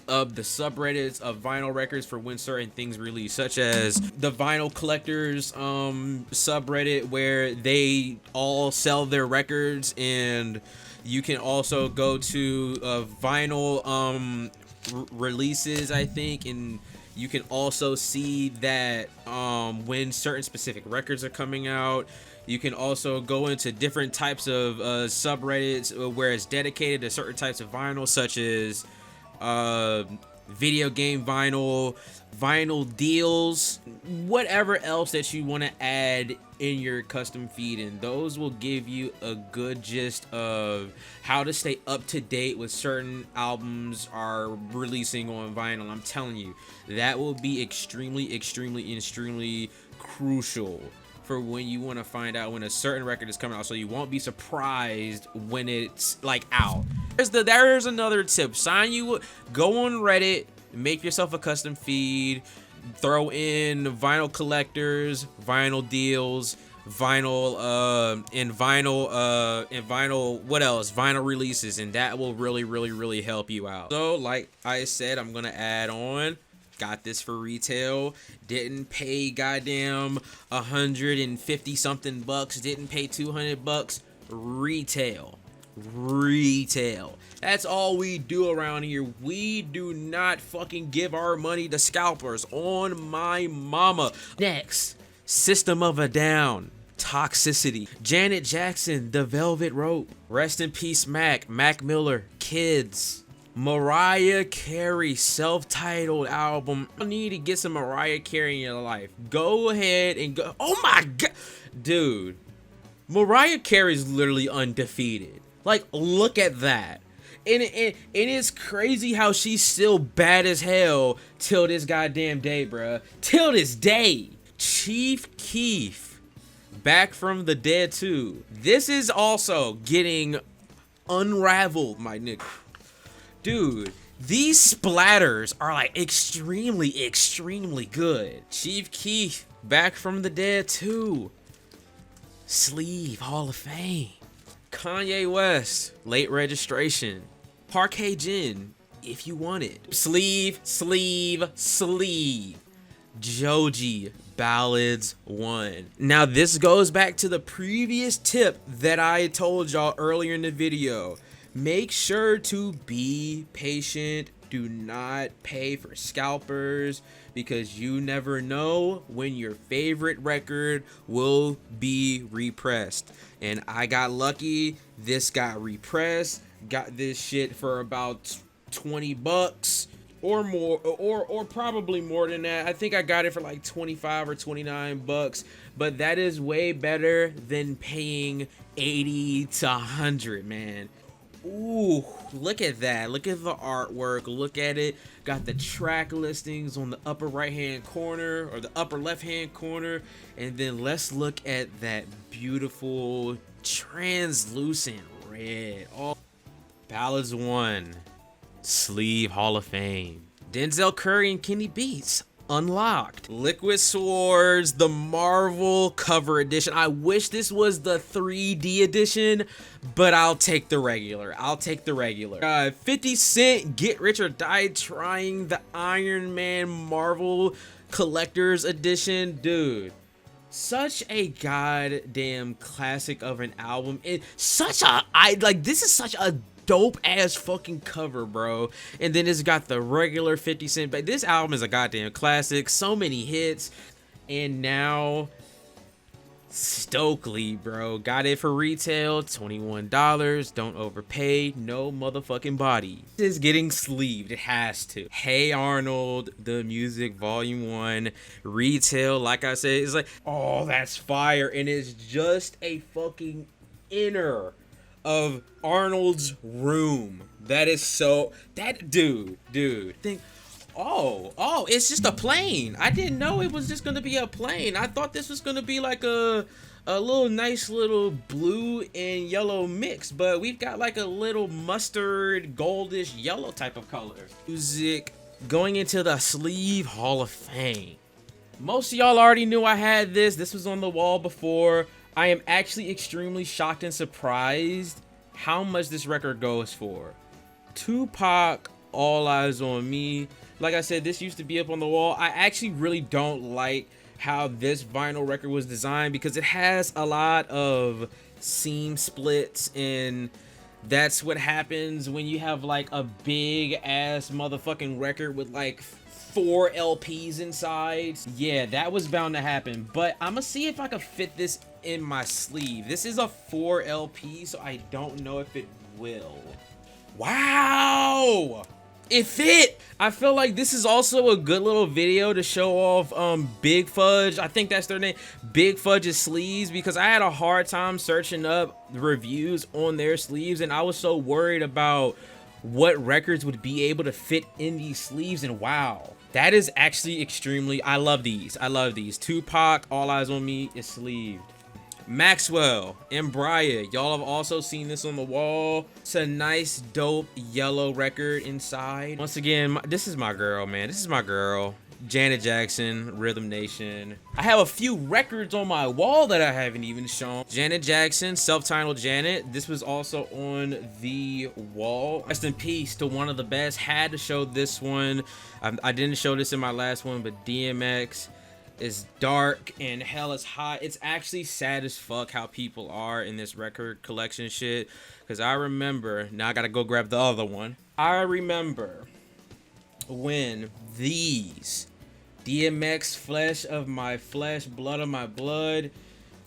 of the subreddits of vinyl records for when certain things release, such as the vinyl collectors subreddit, where they all sell their records. And you can also go to vinyl releases, I think, and you can also see that when certain specific records are coming out. You can also go into different types of subreddits where it's dedicated to certain types of vinyl, such as video game vinyl, vinyl deals, whatever else that you want to add in your custom feed, and those will give you a good gist of how to stay up to date with certain albums are releasing on vinyl. I'm telling you, that will be extremely crucial for when you want to find out when a certain record is coming out, so you won't be surprised when it's like out. There's another tip. Go on Reddit, make yourself a custom feed, throw in vinyl collectors, vinyl deals, vinyl what else? Vinyl releases, and that will really help you out. So like I said, I'm gonna add on. Got this for retail. Didn't pay goddamn 150 something bucks. Didn't pay 200 bucks. Retail. That's all we do around here. We do not fucking give our money to scalpers. On my mama. Next, System of a Down. Toxicity. Janet Jackson, The Velvet Rope. Rest in peace, Mac Miller. Kids. Mariah Carey self-titled album. You need to get some Mariah Carey in your life. Go ahead and go. Oh my god, dude, Mariah Carey's literally undefeated. Like, look at that. And it is crazy how she's still bad as hell till this goddamn day, bruh. Till this day. Chief Keef, Back from the Dead 2. This is also getting unraveled, my nigga. Dude, these splatters are like extremely good. Chief Keef, Back from the Dead 2. Sleeve, Hall of Fame. Kanye West, Late Registration. Parquet Gin, If You Want It. Sleeve. Joji, Ballads 1. Now this goes back to the previous tip that I told y'all earlier in the video. Make sure to be patient. Do not pay for scalpers, because you never know when your favorite record will be repressed. And I got lucky. This got repressed. Got this shit for about 20 bucks or more, or probably more than that. I think I got it for like 25 or 29 bucks, but that is way better than paying 80 to 100, man. Ooh, look at that. Look at the artwork. Look at it. Got the track listings on the upper right hand corner, or the upper left hand corner. And then let's look at that beautiful translucent red. Oh, Ballads 1. Sleeve, Hall of Fame. Denzel Curry and Kenny Beats. unlocked. Liquid Swords, the Marvel cover edition. I wish this was the 3D edition, but I'll take the regular. 50 Cent, Get Rich or Die Trying, the Iron Man Marvel collector's edition. Dude, such a goddamn classic of an album. This is such a dope ass fucking cover, bro. And then it's got the regular 50 Cent, but this album is a goddamn classic. So many hits. And now Stokely, bro, got it for retail, $21. Don't overpay, no motherfucking body. This is getting sleeved, it has to. Hey Arnold, the music, volume 1, retail, like I said, it's like, oh, that's fire. And it's just a fucking inner of Arnold's room. That is so, that dude, think, oh, it's just a plane. I didn't know it was just gonna be a plane. I thought this was gonna be like a little nice little blue and yellow mix, but we've got like a little mustard goldish yellow type of color. Music going into the sleeve Hall of Fame. Most of y'all already knew I had this. This was on the wall before. I am actually extremely shocked and surprised how much this record goes for. Tupac, All Eyes on Me. Like I said, this used to be up on the wall. I actually really don't like how this vinyl record was designed because it has a lot of seam splits, and that's what happens when you have like a big ass motherfucking record with like 4 LPs inside. Yeah, that was bound to happen, but I'm gonna see if I can fit this in my sleeve. This is a 4 LP, so I don't know if it will. Wow, it fit. I feel like this is also a good little video to show off Big Fudge. I think that's their name, Big Fudge's sleeves, because I had a hard time searching up reviews on their sleeves, and I was so worried about what records would be able to fit in these sleeves. And wow, that is actually extremely, I love these. Tupac, All Eyes on Me is sleeved. Maxwell and Brian, y'all have also seen this on the wall. It's a nice dope yellow record inside. Once again, this is my girl, man. This is my girl, Janet Jackson, Rhythm Nation. I have a few records on my wall that I haven't even shown. Janet Jackson, self-titled Janet. This was also on the wall. Rest in peace to one of the best. Had to show this one. I didn't show this in my last one, but DMX is dark and hell is hot. It's actually sad as fuck how people are in this record collection shit, because I remember, now I gotta go grab the other one. I remember when these DMX, Flesh of My Flesh, Blood of My Blood,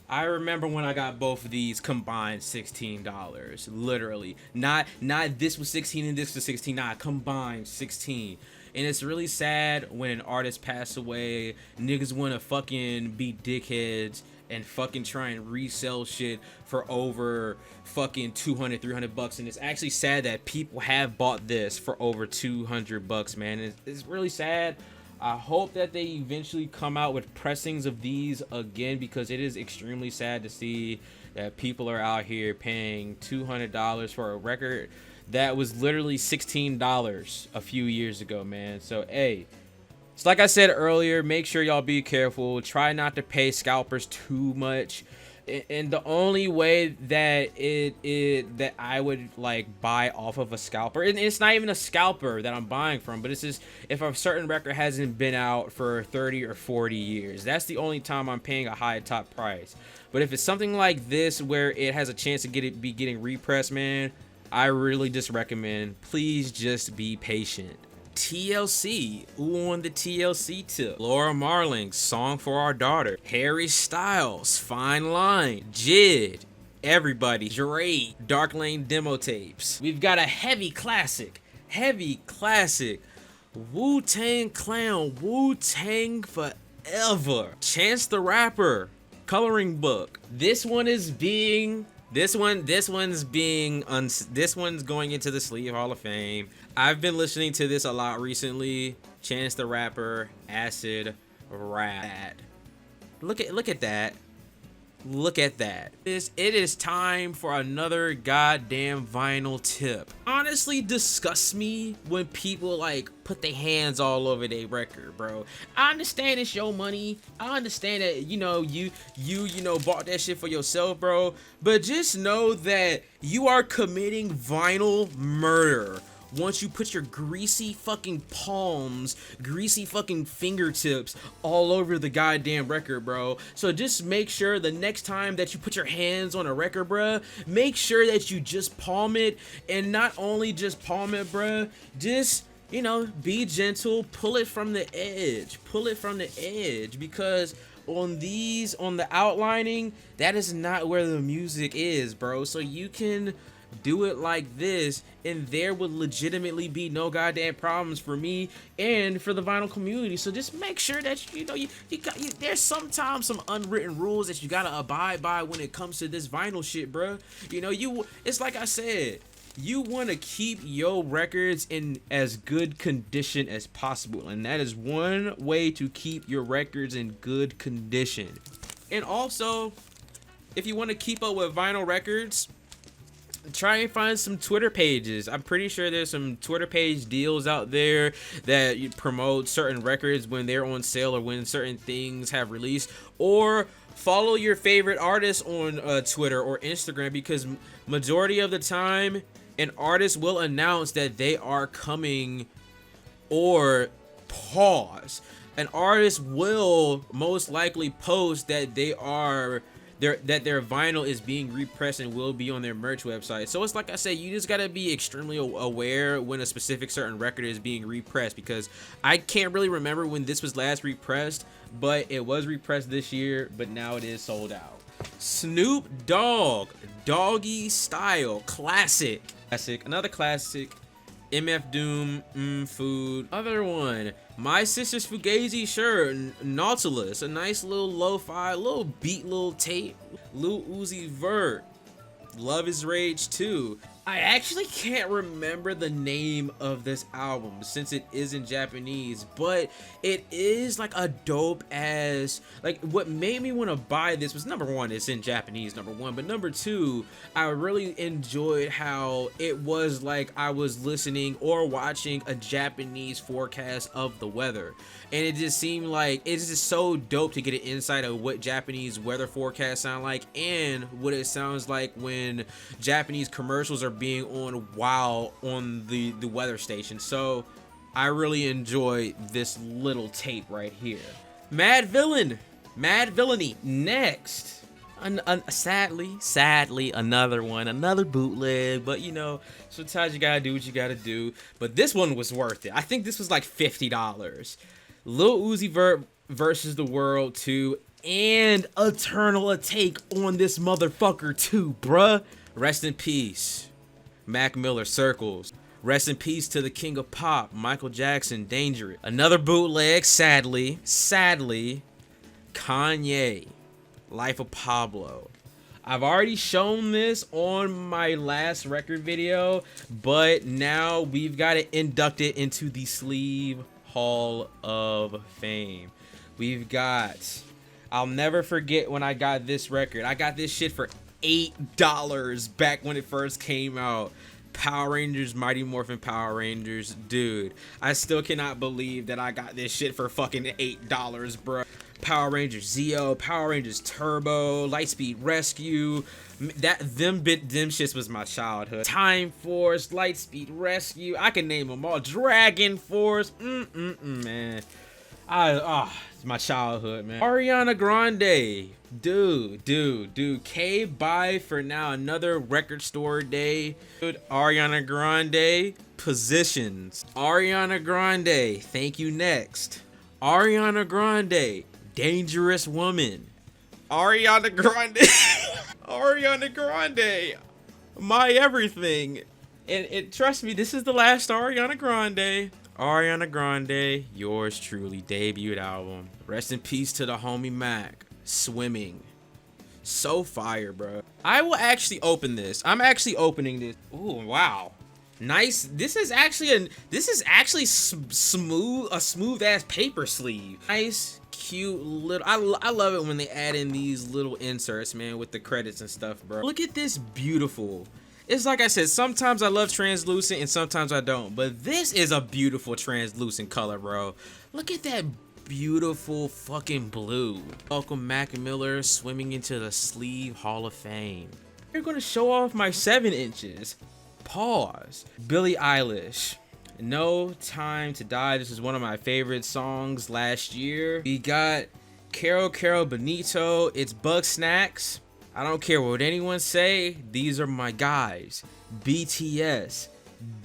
I remember when I got both of these combined $16, literally. Not this was 16 and this was 16, nah, combined 16. And it's really sad when an artist passes away, niggas want to fucking be dickheads and fucking try and resell shit for over fucking 200, 300 bucks. And it's actually sad that people have bought this for over 200 bucks, man. It's really sad. I hope that they eventually come out with pressings of these again, because it is extremely sad to see that people are out here paying $200 for a record that was literally $16 a few years ago, man. So, hey, it's like I said earlier, make sure y'all be careful. Try not to pay scalpers too much. And the only way that that I would like buy off of a scalper, and it's not even a scalper that I'm buying from, but it's just if a certain record hasn't been out for 30 or 40 years, that's the only time I'm paying a high top price. But if it's something like this where it has a chance to be getting repressed, man, I really just recommend, please just be patient. TLC, ooh, on the TLC tip. Laura Marling, Song for Our Daughter. Harry Styles, Fine Line. Jid, Everybody. Drake, Dark Lane demo tapes. We've got a heavy classic. Wu-Tang Clan, Wu-Tang Forever. Chance the Rapper, Coloring Book. This one's going into the Sleeve Hall of Fame. I've been listening to this a lot recently. Chance the Rapper, Acid Rap. Look at that. Look at that. It is time for another goddamn vinyl tip. Honestly disgusts me when people like put their hands all over their record, bro. I understand it's your money. I understand that, you know, you bought that shit for yourself, bro. But just know that you are committing vinyl murder once you put your greasy fucking palms, greasy fucking fingertips all over the goddamn record, bro. So just make sure the next time that you put your hands on a record, bruh, make sure that you just palm it, and not only just palm it, bruh, just, you know, be gentle, pull it from the edge, because on the outlining, that is not where the music is, bro. So you can do it like this, and there would legitimately be no goddamn problems for me and for the vinyl community. So just make sure that you know there's sometimes some unwritten rules that you gotta abide by when it comes to this vinyl shit, bro. You know, it's like I said, you want to keep your records in as good condition as possible, and that is one way to keep your records in good condition. And also, if you want to keep up with vinyl records, try and find some Twitter pages. I'm pretty sure there's some Twitter page deals out there that you promote certain records when they're on sale or when certain things have released. Or follow your favorite artists on Twitter or Instagram, because majority of the time an artist will announce that they are coming, or pause. An artist will most likely post that that their vinyl is being repressed and will be on their merch website. So it's like I said, you just gotta be extremely aware when a specific certain record is being repressed, because I can't really remember when this was last repressed, but it was repressed this year, but now it is sold out. Snoop Dogg, Doggy Style, classic, another classic. MF Doom, Food. Other one, My Sister's Fugazi shirt, Nautilus, a nice little lo-fi, little beat, little tape. Lil Uzi Vert, Love is Rage 2. I actually can't remember the name of this album since it is in Japanese, but it is like a dope ass, like what made me want to buy this was, number one, it's in Japanese, number one, but number two, I really enjoyed how it was like I was listening or watching a Japanese forecast of the weather, and it just seemed like it's just so dope to get an insight of what Japanese weather forecasts sound like and what it sounds like when Japanese commercials are being on while on the weather station. So I really enjoy this little tape right here. Mad Villainy next. Sadly another one, another bootleg, but you know, sometimes you gotta do what you gotta do. But this one was worth it. I think this was like $50. Lil Uzi Vert versus the World 2, and Eternal take on this motherfucker too, bruh. Rest in peace, Mac Miller, Circles. Rest in peace to the king of pop, Michael Jackson, Dangerous. Another bootleg, sadly, Kanye, Life of Pablo. I've already shown this on my last record video, but now we've got to induct it into the Sleeve Hall of Fame. We've got, I'll never forget when I got this record. I got this shit for $8 back when it first came out. Power Rangers, Mighty Morphin Power Rangers, dude, I still cannot believe that I got this shit for fucking $8, bro. Power Rangers Zeo, Power Rangers Turbo, Lightspeed Rescue, them shits was my childhood. Time Force, Lightspeed Rescue, I can name them all. Dragon Force, man. It's my childhood, man. Ariana Grande, dude. Bye for now. Another record store day. Dude, Ariana Grande, Positions. Ariana Grande, Thank You Next. Ariana Grande, Dangerous Woman. Ariana Grande, Ariana Grande, My Everything. And trust me, this is the last Ariana Grande. Ariana Grande, Yours Truly, debut album. Rest in peace to the homie Mac, Swimming. So fire, bro. I will actually open this. I'm actually opening this. Ooh, wow. Nice. This is actually smooth, a smooth ass paper sleeve. Nice, cute little, I love it when they add in these little inserts, man, with the credits and stuff, bro. Look at this beautiful. It's like I said, sometimes I love translucent and sometimes I don't, but this is a beautiful translucent color, bro. Look at that beautiful fucking blue. Welcome Mac Miller swimming into the sleeve Hall of Fame. You're gonna show off my 7 inches. Pause. Billie Eilish, No Time to Die. This is one of my favorite songs last year. We got Caro Bonito. It's Bug Snacks. I don't care what anyone say. These are my guys. BTS.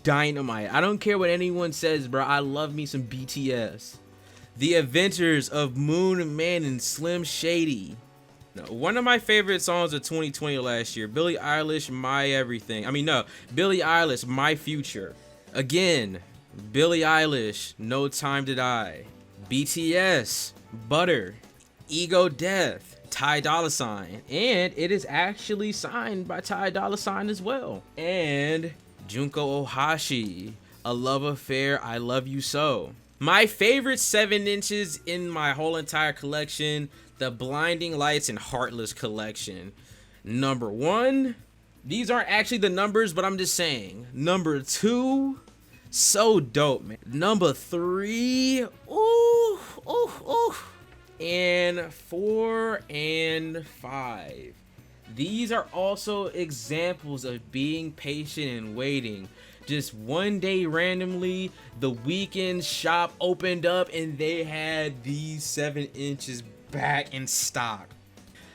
Dynamite. I don't care what anyone says, bro. I love me some BTS. The Adventures of Moon Man and Slim Shady. No, one of my favorite songs of 2020 last year. Billie Eilish, My Everything. Billie Eilish, My Future. Again, Billie Eilish, No Time to Die. BTS, Butter. Ego Death, Ty Dolla $ign. And it is actually signed by Ty Dolla $ign as well. And Junko Ohashi, A Love Affair, I Love You So. My favorite 7 inches in my whole entire collection, the Blinding Lights and Heartless collection. Number 1, these aren't actually the numbers, but I'm just saying. Number 2, so dope, man. Number 3, ooh. And 4 and 5. These are also examples of being patient and waiting. Just one day randomly, the Weeknd shop opened up and they had these 7 inches back in stock.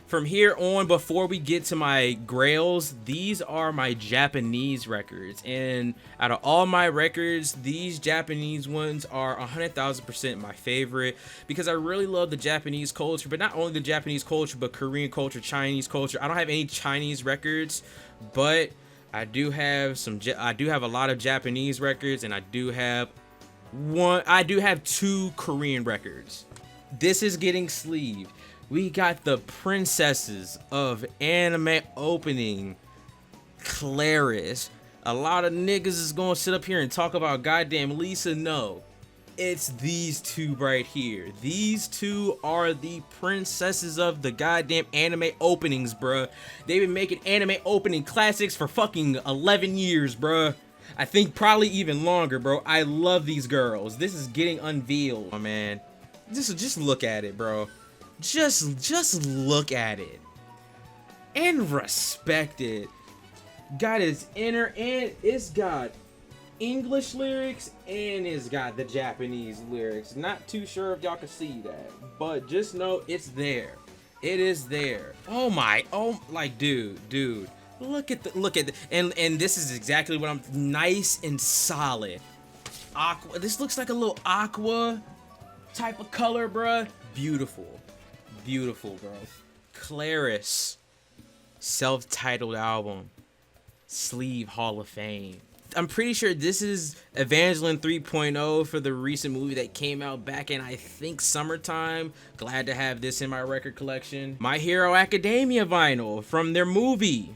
From here on, before we get to my Grails, these are my Japanese records. And out of all my records, these Japanese ones are 100,000% my favorite because I really love the Japanese culture, but not only the Japanese culture, but Korean culture, Chinese culture. I don't have any Chinese records, but I do have a lot of Japanese records, and I do have 2 Korean records. This is getting sleeved. We got the princesses of anime opening, Claris. A lot of niggas is gonna sit up here and talk about goddamn Lisa. No, it's these 2 right here. These 2 are the princesses of the goddamn anime openings, bruh. They've been making anime opening classics for fucking 11 years, bruh. I think probably even longer, bro. I love these girls. This is getting unveiled, oh, man. Just look at it, bro. Just look at it and respect it. Got his inner, and it's got English lyrics and it's got the Japanese lyrics. Not too sure if y'all can see that, but just know it's there. It is there. Oh my, like dude, look at the, and this is exactly what I'm, nice and solid. Aqua, this looks like a little aqua type of color, bruh. Beautiful, bro. Claris, self-titled album, sleeve Hall of Fame. I'm pretty sure this is Evangeline 3.0 for the recent movie that came out back in, I think, summertime. Glad to have this in my record collection. My Hero Academia vinyl from their movie.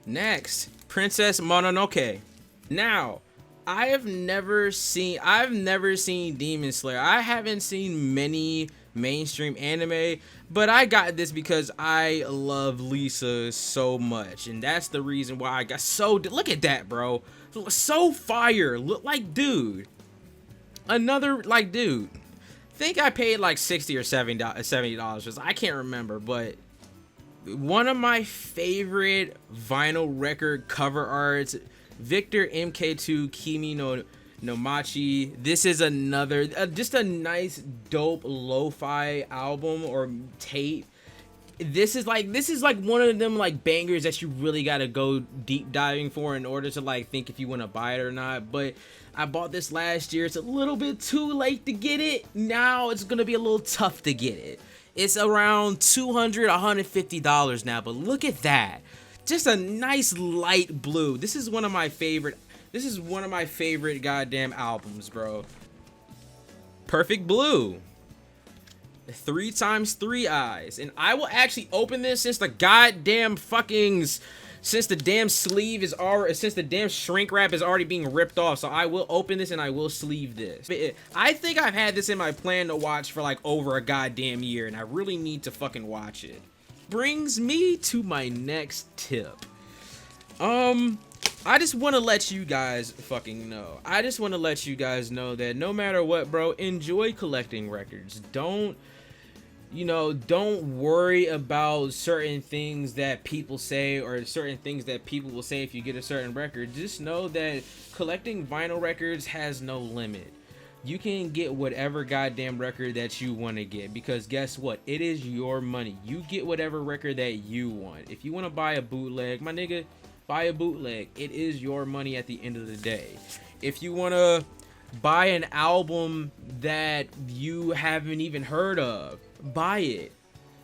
Next, Princess Mononoke. Now, I've never seen Demon Slayer. I haven't seen many mainstream anime, but I got this because I love Lisa so much, and that's the reason why I got so, look at that, bro, so fire. Look, like, dude, another, like, dude, think I paid like $60 or $70, I can't remember, but one of my favorite vinyl record cover arts, Victor MK2 Kimi no Machi. This is another just a nice dope lo-fi album or tape. This is like one of them like bangers that you really gotta go deep diving for in order to like think if you want to buy it or not. But I bought this last year. It's a little bit too late to get it. Now it's gonna be a little tough to get it. It's around $200, $150 now, but look at that. Just a nice light blue. This is one of my favorite goddamn albums, bro. Perfect Blue. 3 times 3 eyes. And I will actually open this since the goddamn fucking since the damn sleeve is already, since the damn shrink wrap is already being ripped off, so I will open this and I will sleeve this. I think I've had this in my plan to watch for like over a goddamn year, and I really need to fucking watch it. Brings me to my next tip. I just want to let you guys fucking know. I just want to let you guys know that no matter what, bro, enjoy collecting records. Don't worry about certain things that people say or certain things that people will say if you get a certain record. Just know that collecting vinyl records has no limit. You can get whatever goddamn record that you want to get, because guess what? It is your money. You get whatever record that you want. If you want to buy a bootleg, my nigga, buy a bootleg. It is your money at the end of the day. If you want to buy an album that you haven't even heard of, buy it.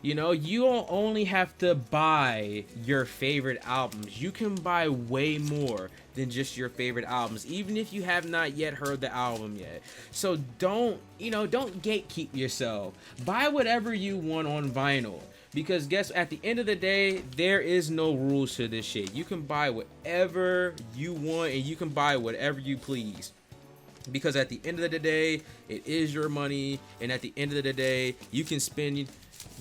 You know, you don't only have to buy your favorite albums. You can buy way more than just your favorite albums, even if you have not yet heard the album yet. So don't gatekeep yourself. Buy whatever you want on vinyl. Because at the end of the day, there is no rules to this shit. You can buy whatever you want and you can buy whatever you please. Because at the end of the day, it is your money, and at the end of the day, you can spend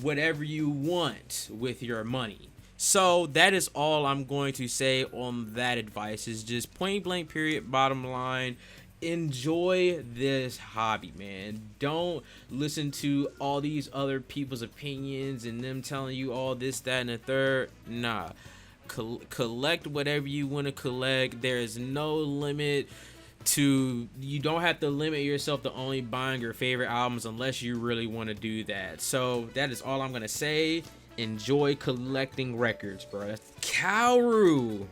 whatever you want with your money. So that is all I'm going to say on that advice. Is just point blank period, bottom line, enjoy this hobby, man. Don't listen to all these other people's opinions and them telling you all this, that, and the third. Nah, collect whatever you want to collect. There is no limit to, you don't have to limit yourself to only buying your favorite albums unless you really want to do that. So that is all I'm gonna say. Enjoy collecting records, bro. Kaoru,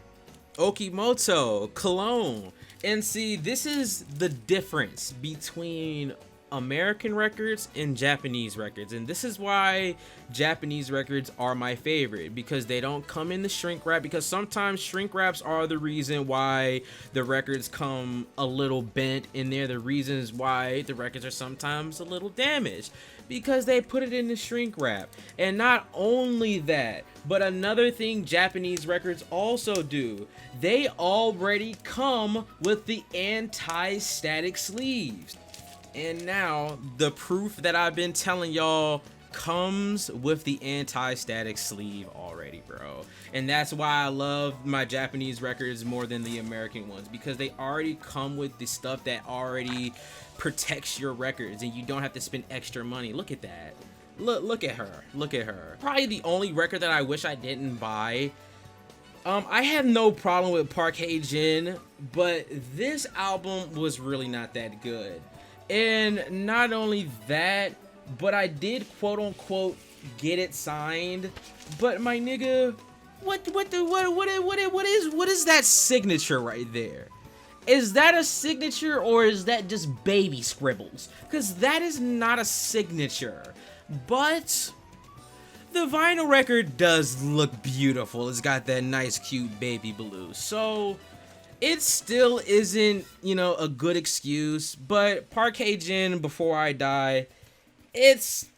Okimoto, Cologne. And see, this is the difference between American records and Japanese records, and this is why Japanese records are my favorite, because they don't come in the shrink wrap, because sometimes shrink wraps are the reason why the records come a little bent, and they're the reasons why the records are sometimes a little damaged, because they put it in the shrink wrap. And not only that, but another thing Japanese records also do, they already come with the anti-static sleeves. And now the proof that I've been telling y'all comes with the anti-static sleeve already, bro. And that's why I love my Japanese records more than the American ones, because they already come with the stuff that already protects your records and you don't have to spend extra money. Look at that. Look at her. Probably the only record that I wish I didn't buy. I have no problem with Park Hae-jin, but this album was really not that good. And not only that, but I did quote unquote get it signed. But my nigga, what is that signature right there? Is that a signature or is that just baby scribbles? Because that is not a signature. But the vinyl record does look beautiful. It's got that nice cute baby blue. So it still isn't, a good excuse, but Park Hae-jin, Before I Die, it's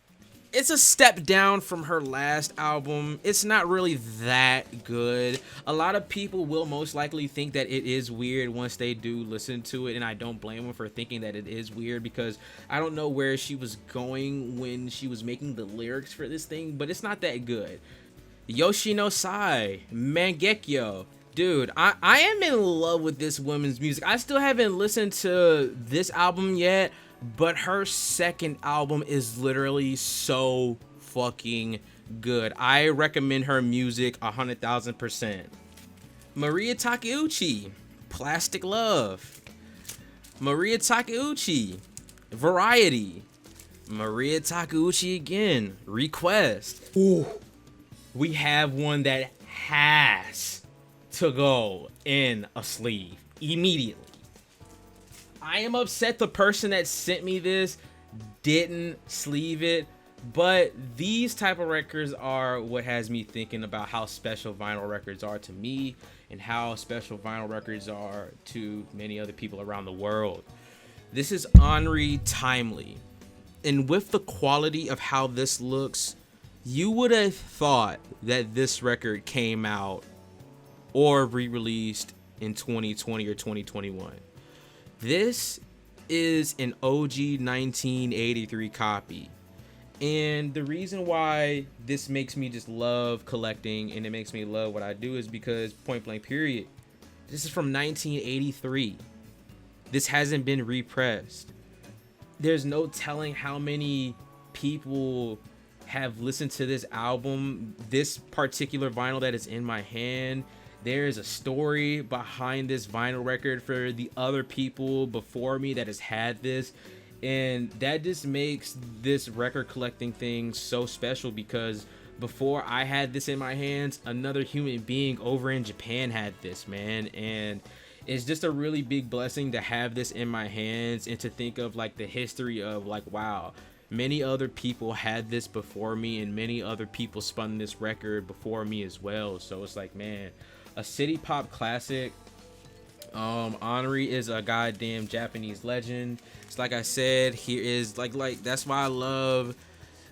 a step down from her last album. It's not really that good. A lot of people will most likely think that it is weird once they do listen to it, and I don't blame them for thinking that it is weird, because I don't know where she was going when she was making the lyrics for this thing, but it's not that good. Yoshino Sai, Mangekyo. Dude, I am in love with this woman's music. I still haven't listened to this album yet, but her second album is literally so fucking good. I recommend her music 100,000%. Maria Takeuchi, Plastic Love. Maria Takeuchi, Variety. Maria Takeuchi again, Request. Ooh, we have one that has to go in a sleeve immediately. I am upset the person that sent me this didn't sleeve it, but these type of records are what has me thinking about how special vinyl records are to me and how special vinyl records are to many other people around the world. This is Henri Timely, and with the quality of how this looks, you would have thought that this record came out or re-released in 2020 or 2021. This is an OG 1983 copy. And the reason why this makes me just love collecting and it makes me love what I do is because, point blank period, this is from 1983. This hasn't been repressed. There's no telling how many people have listened to this album, this particular vinyl that is in my hand. There is a story behind this vinyl record for the other people before me that has had this. And that just makes this record collecting thing so special, because before I had this in my hands, another human being over in Japan had this, man. And it's just a really big blessing to have this in my hands and to think of like the history of like, wow, many other people had this before me and many other people spun this record before me as well. So it's like, man, a city pop classic. Honorary is a goddamn Japanese legend. It's like I said, here is like that's why I love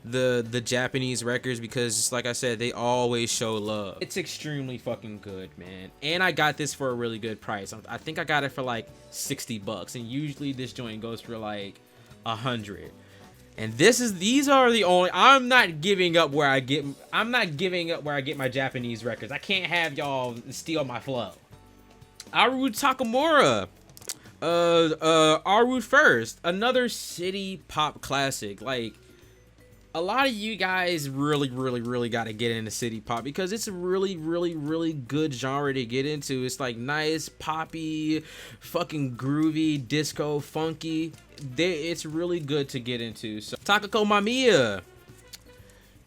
the Japanese records, because just like I said, they always show love. It's extremely fucking good, man. And I got this for a really good price. I think I got it for like $60, and usually this joint goes for like $100. And these are the only, I'm not giving up where I get my Japanese records. I can't have y'all steal my flow. Aru Takamura, Aru First, another city pop classic. Like, a lot of you guys really got to get into city pop, because it's a really good genre to get into. It's like nice, poppy, fucking groovy, disco, funky. It's really good to get into. So Takako Mamiya,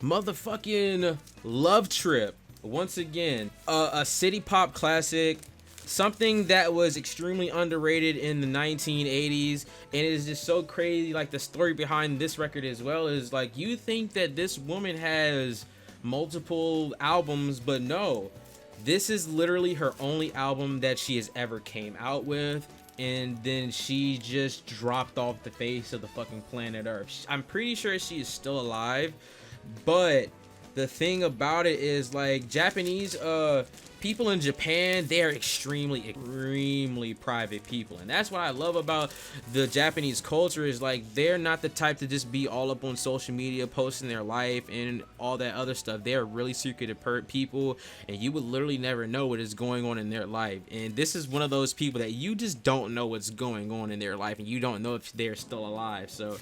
motherfucking Love Trip, once again, a city pop classic. Something that was extremely underrated in the 1980s, and it is just so crazy. Like, the story behind this record as well is like, you think that this woman has multiple albums, but no, this is literally her only album that she has ever came out with, and then she just dropped off the face of the fucking planet Earth. I'm pretty sure she is still alive, but the thing about it is, like, Japanese people in Japan, they are extremely private people, and that's what I love about the Japanese culture. Is like, they're not the type to just be all up on social media posting their life and all that other stuff. They are really secretive people, and you would literally never know what is going on in their life. And this is one of those people that you just don't know what's going on in their life, and you don't know if they're still alive. So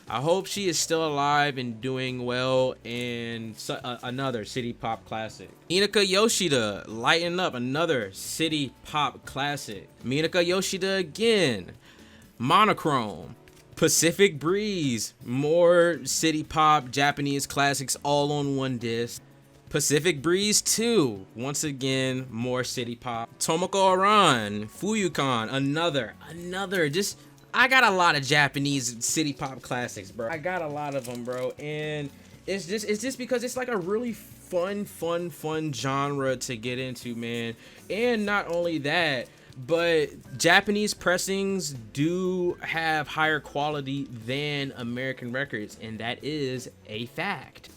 I hope she is still alive and doing well. And another city pop classic. Minaka Yoshida, Lighten Up, another city pop classic. Minaka Yoshida again. Monochrome. Pacific Breeze, more city pop Japanese classics all on one disc. Pacific Breeze 2, once again, more city pop. Tomoko Aran, Fuyukan, another, just, I got a lot of Japanese city pop classics, bro. I got a lot of them, bro, and it's just because it's like a really fun genre to get into, man. And not only that, but Japanese pressings do have higher quality than American records, and that is a fact.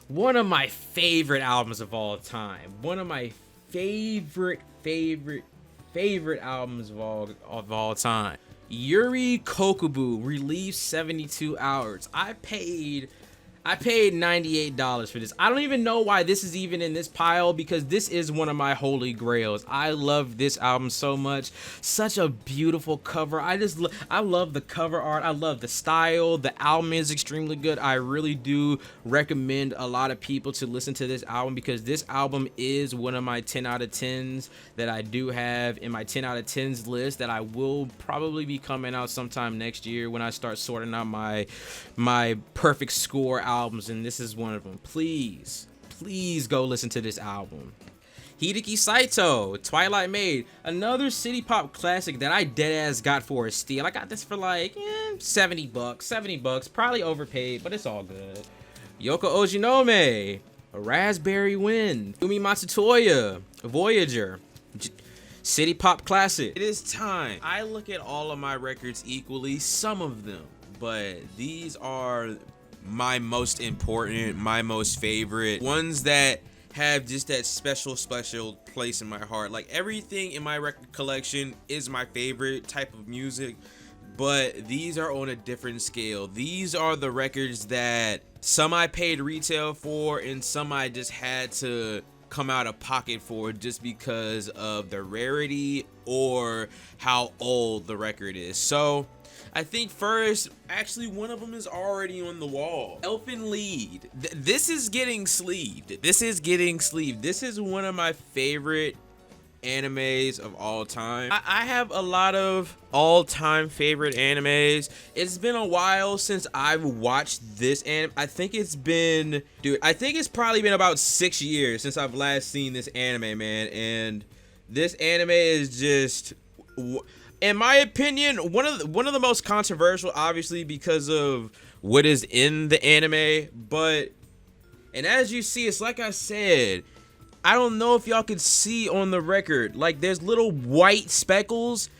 One of my favorite albums of all time. One of my favorite albums of all time. Yuri Kokubu, released 72 hours. I paid $98 for this. I don't even know why this is even in this pile, because this is one of my holy grails. I love this album so much. Such a beautiful cover. I love the cover art. I love the style. The album is extremely good. I really do recommend a lot of people to listen to this album, because this album is one of my 10 out of 10s that I do have in my 10 out of 10s list that I will probably be coming out sometime next year when I start sorting out my perfect score albums, and this is one of them. Please go listen to this album. Hideki Saito, Twilight Maid, another city pop classic that I deadass got for a steal. I got this for like $70, probably overpaid, but it's all good. Yoko Ojinome, A Raspberry Wind, Umi Matsutoya, Voyager, city pop classic. It is time. I look at all of my records equally, some of them, but these are my most important, my most favorite ones that have just that special place in my heart. Like, everything in my record collection is my favorite type of music, but these are on a different scale. These are the records that some I paid retail for and some I just had to come out of pocket for just because of the rarity or how old the record is. So I think first, actually one of them is already on the wall. Elfin Lied. This is getting sleeved. This is one of my favorite animes of all time. I have a lot of all-time favorite animes. It's been a while since I've watched this anime. I think it's probably been about 6 years since I've last seen this anime, man. And this anime is just, in my opinion, one of the most controversial, obviously because of what is in the anime. And as you see, it's like I said, I don't know if y'all can see on the record, like there's little white speckles.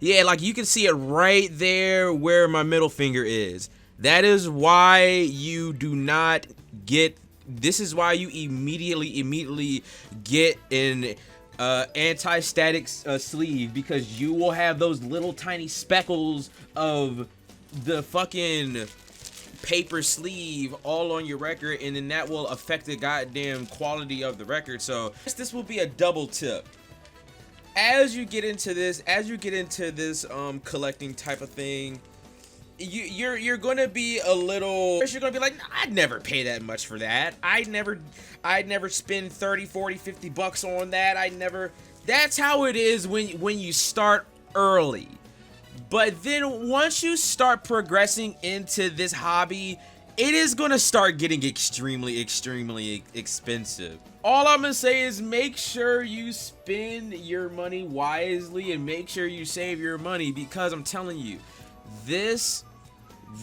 Yeah, like you can see it right there where my middle finger is. That is why you do not get, this is why you immediately get an anti-static sleeve, because you will have those little tiny speckles of the fucking paper sleeve all on your record, and then that will affect the goddamn quality of the record. So this will be a double tip. As you get into this collecting type of thing, you're gonna be a little, you're gonna be like, nah, I'd never pay that much for that. I'd never spend 30, 40, 50 bucks on that. That's how it is when you start early. But then once you start progressing into this hobby, it is gonna start getting extremely expensive. All I'm gonna say is make sure you spend your money wisely and make sure you save your money, because I'm telling you, this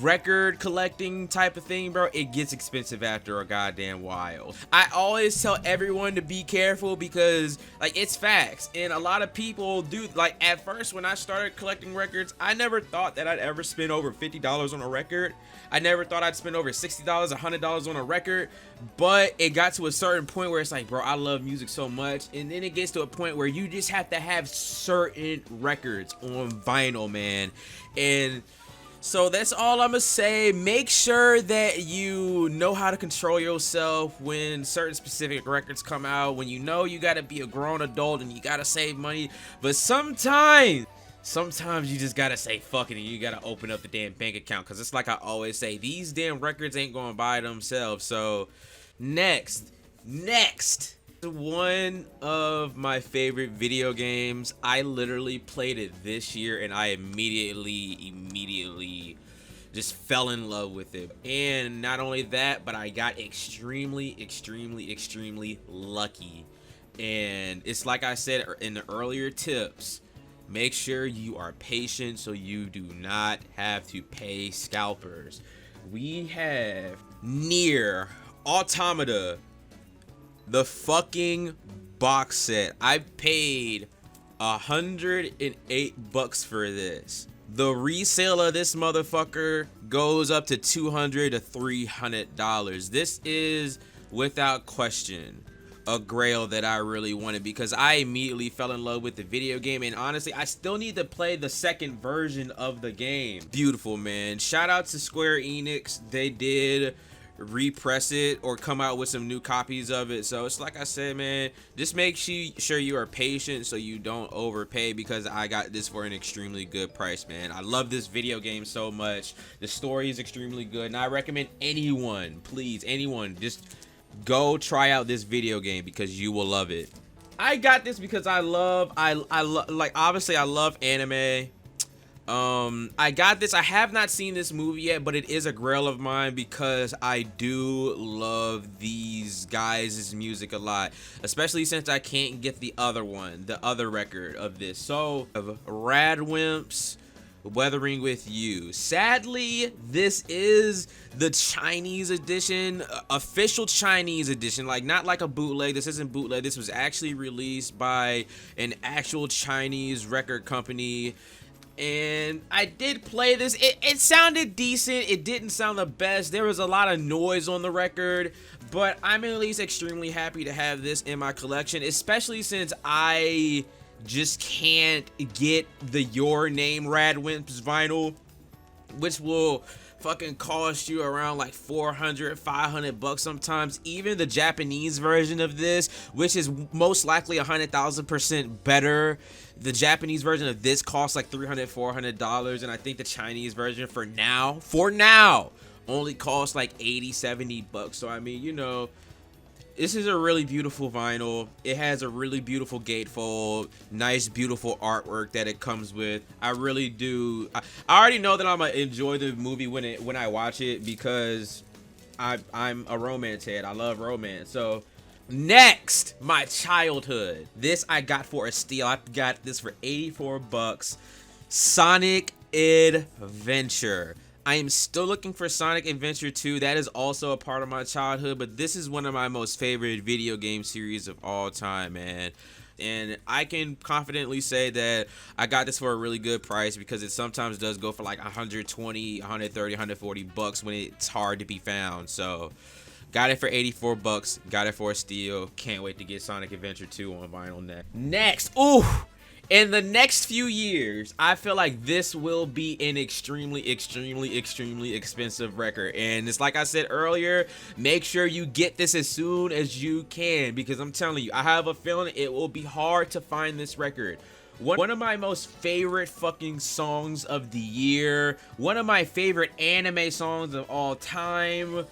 record collecting type of thing, bro, it gets expensive after a goddamn while. I always tell everyone to be careful, because like, it's facts, and a lot of people do. Like, at first when I started collecting records, I never thought that I'd ever spend over $50 on a record. I never thought I'd spend over $60, $100 on a record. But it got to a certain point where it's like, bro, I love music so much, and then it gets to a point where you just have to have certain records on vinyl, man. And so that's all I'm gonna say. Make sure that you know how to control yourself when certain specific records come out, when you know you gotta be a grown adult and you gotta save money. But sometimes you just gotta say fuck it, and you gotta open up the damn bank account, because it's like I always say, these damn records ain't gonna buy themselves. So next, one of my favorite video games. I literally played it this year, and I immediately just fell in love with it. And not only that, but I got extremely lucky. And it's like I said in the earlier tips, make sure you are patient so you do not have to pay scalpers. We have Nier Automata, the fucking box set. I paid $108 for this. The resale of this motherfucker goes up to $200 to $300. This is without question a Grail that I really wanted, because I immediately fell in love with the video game, and honestly, I still need to play the second version of the game. Beautiful, man. Shout out to Square Enix. They did repress it or come out with some new copies of it. So it's like I said, man, just make sure you are patient so you don't overpay, because I got this for an extremely good price, man. I love this video game so much. The story is extremely good, and I recommend anyone, please, anyone, just go try out this video game, because you will love it. I got this because I love anime. I got this. I have not seen this movie yet, but it is a Grail of mine, because I do love these guys' music a lot, especially since I can't get the other record of this. So, Radwimp's Weathering with You. Sadly, this is the Chinese edition, official Chinese edition, like not like a bootleg. This isn't bootleg. This was actually released by an actual Chinese record company. and I did play this. It sounded decent. It didn't sound the best. There was a lot of noise on the record, but I'm at least extremely happy to have this in my collection, especially since I just can't get the Your Name Radwimps vinyl, which will fucking cost you around like 400, 500 bucks sometimes. Even the Japanese version of this, which is most likely 100,000% better, the Japanese version of this costs like $300, $400, and I think the Chinese version for now only costs like 80, 70 bucks. So I mean, you know, this is a really beautiful vinyl. It has a really beautiful gatefold, nice, beautiful artwork that it comes with. I really do. I already know that I'm gonna enjoy the movie when I watch it, because I'm a romance head. I love romance. So next, my childhood. This I got for a steal. I got this for 84 bucks. Sonic Adventure. I am still looking for Sonic Adventure 2. That is also a part of my childhood, but this is one of my most favorite video game series of all time, man. And I can confidently say that I got this for a really good price, because it sometimes does go for like 120, 130, 140 bucks when it's hard to be found. So got it for 84 bucks. Got it for a steal. Can't wait to get Sonic Adventure 2 on vinyl next. Ooh. In the next few years, I feel like this will be an extremely expensive record. And it's like I said earlier, make sure you get this as soon as you can, because I'm telling you, I have a feeling it will be hard to find this record. One of my most favorite fucking songs of the year. One of my favorite anime songs of all time.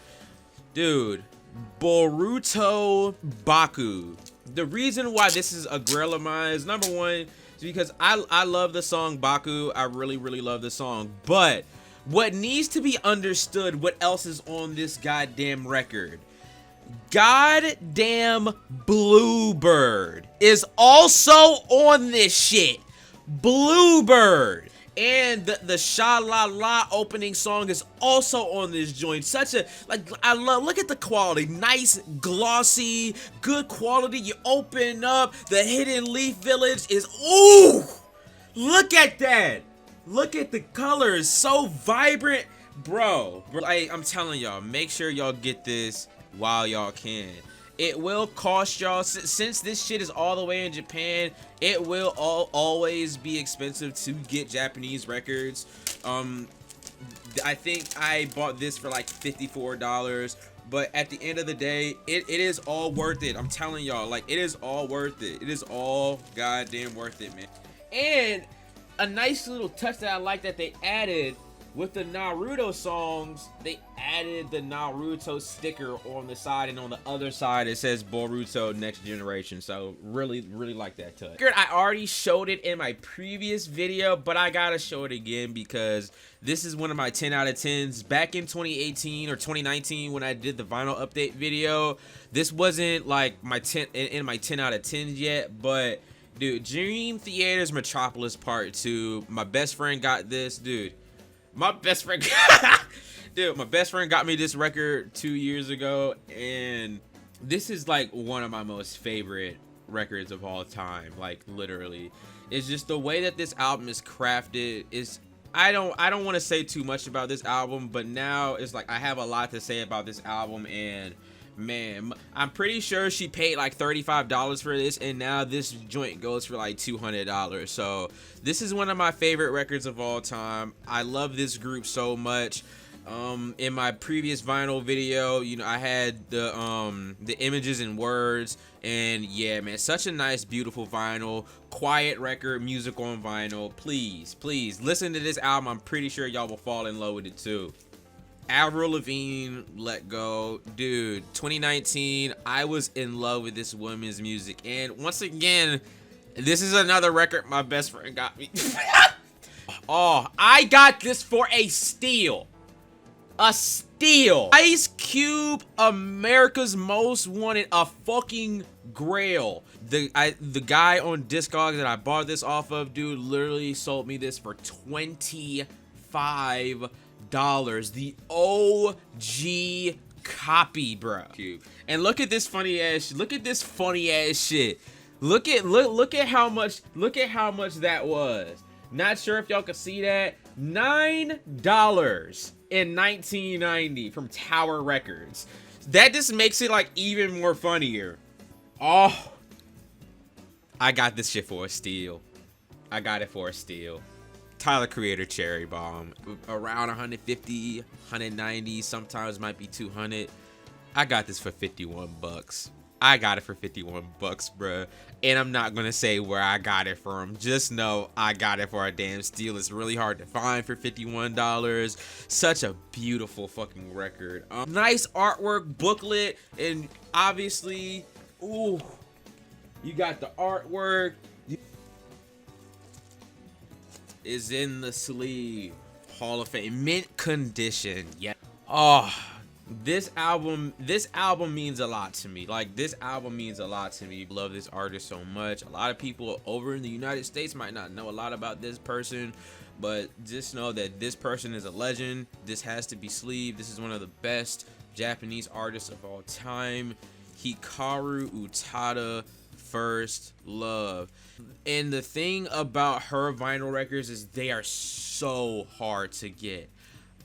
Dude, Boruto Baku. The reason why this is a Grail of mine is, number one, is because I love the song Baku. I really love the song. But what needs to be understood, what else is on this goddamn record? Goddamn Bluebird is also on this shit. Bluebird. And the Sha La La opening song is also on this joint. Such a, like, I love, look at the quality. Nice, glossy, good quality. You open up, the Hidden Leaf Village is, ooh! Look at that! Look at the colors, so vibrant. Bro, I'm telling y'all, make sure y'all get this while y'all can. It will cost y'all, since this shit is all the way in Japan, it will always be expensive to get Japanese records. I think I bought this for like $54, but at the end of the day, it is all worth it. I'm telling y'all, like, it is all worth it. It is all goddamn worth it, man. And a nice little touch that I like that they added with the Naruto songs, they added the Naruto sticker on the side, and on the other side it says Boruto Next Generation. So really like that touch. I already showed it in my previous video, but I gotta show it again because this is one of my 10 out of 10s. Back in 2018 or 2019 when I did the vinyl update video, this wasn't like my 10 in my 10 out of 10s yet, but dude, Dream Theater's Metropolis Part 2, my best friend got this, dude. My best friend, dude, my best friend got me this record 2 years ago, and this is like one of my most favorite records of all time. Like, literally, it's just the way that this album is crafted. Is I don't want to say too much about this album, but now it's like I have a lot to say about this album. And man, I'm pretty sure she paid like $35 for this, and now this joint goes for like $200. So this is one of my favorite records of all time. I love this group so much. In my previous vinyl video, you know, I had the images and words, and yeah, man, such a nice, beautiful vinyl, quiet record, music on vinyl. Please listen to this album. I'm pretty sure y'all will fall in love with it too. Avril Lavigne, Let Go. Dude, 2019, I was in love with this woman's music. And once again, this is another record my best friend got me. Oh, I got this for a steal. A steal. Ice Cube, America's Most Wanted, a fucking Grail. The guy on Discogs that I bought this off of, dude, literally sold me this for $25. The OG copy, bro. And look at this funny ass shit. Look at how much that was. Not sure if y'all can see that. $9 in 1990 from Tower Records. That just makes it like even more funnier. Oh, I got this shit for a steal. I got it for a steal. Tyler Creator Cherry Bomb. Around 150, 190, sometimes might be 200. I got this for 51 bucks. I got it for 51 bucks, bruh. And I'm not gonna say where I got it from. Just know I got it for a damn steal. It's really hard to find for $51. Such a beautiful fucking record. Nice artwork, booklet, and obviously, ooh, you got the artwork. Is in the sleeve. Hall of Fame. Mint condition. Yeah. Oh, this album means a lot to me. Like, this album means a lot to me. Love this artist so much. A lot of people over in the United States might not know a lot about this person, but just know that this person is a legend. This has to be sleeved. This is one of the best Japanese artists of all time. Hikaru Utada, First Love. And the thing about her vinyl records is they are so hard to get.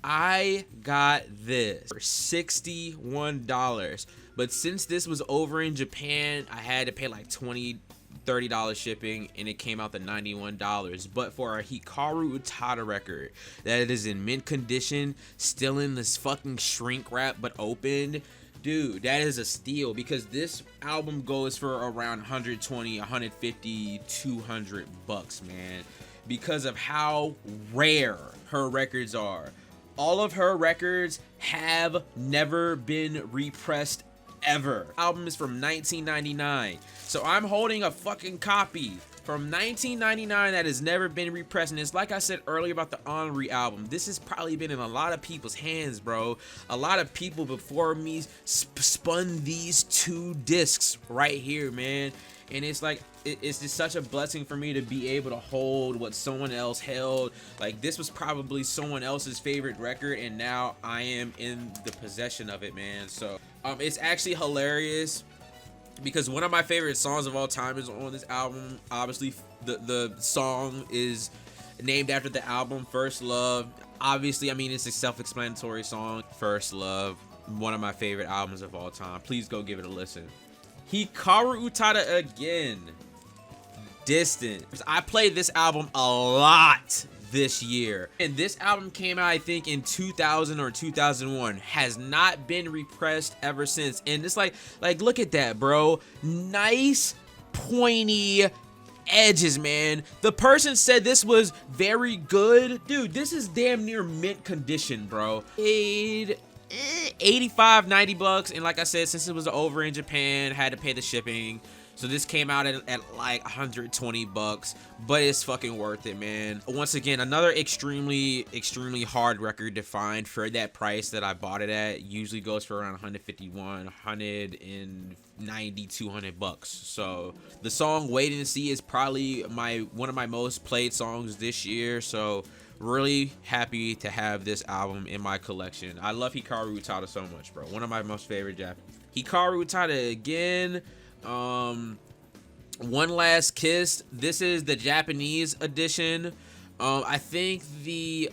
I got this for $61, but since this was over in Japan, I had to pay like $20-30 shipping, and it came out to $91. But for a Hikaru Utada record that is in mint condition, still in this fucking shrink wrap but opened, dude, that is a steal, because this album goes for around 120, 150, 200 bucks, man, because of how rare her records are. All of her records have never been repressed ever. Album is from 1999, so I'm holding a fucking copy from 1999 that has never been repressed. And it's like I said earlier about the Henri album, this has probably been in a lot of people's hands, bro. A lot of people before me spun these two discs right here, man. And it's like, it's just such a blessing for me to be able to hold what someone else held. Like, this was probably someone else's favorite record, and now I am in the possession of it, man. So it's actually hilarious, because one of my favorite songs of all time is on this album. Obviously, the song is named after the album, First Love. Obviously, I mean, it's a self-explanatory song. First Love, one of my favorite albums of all time. Please go give it a listen. Hikaru Utada again. Distant. I played this album a lot this year, and this album came out I think in 2000 or 2001. Has not been repressed ever since. And it's like look at that, bro. Nice pointy edges, man. The person said this was very good. Dude, this is damn near mint condition, bro. Paid 85, 90 bucks, and like I said, since it was over in Japan, had to pay the shipping. So this came out at like 120 bucks, but it's fucking worth it, man. Once again, another extremely hard record to find for that price that I bought it at. Usually goes for around 151, 190, 200 bucks. So the song Wait and See is probably one of my most played songs this year. So really happy to have this album in my collection. I love Hikaru Utada so much, bro. One of my most favorite Japanese. Hikaru Utada again. One Last Kiss. This is the Japanese edition. I think the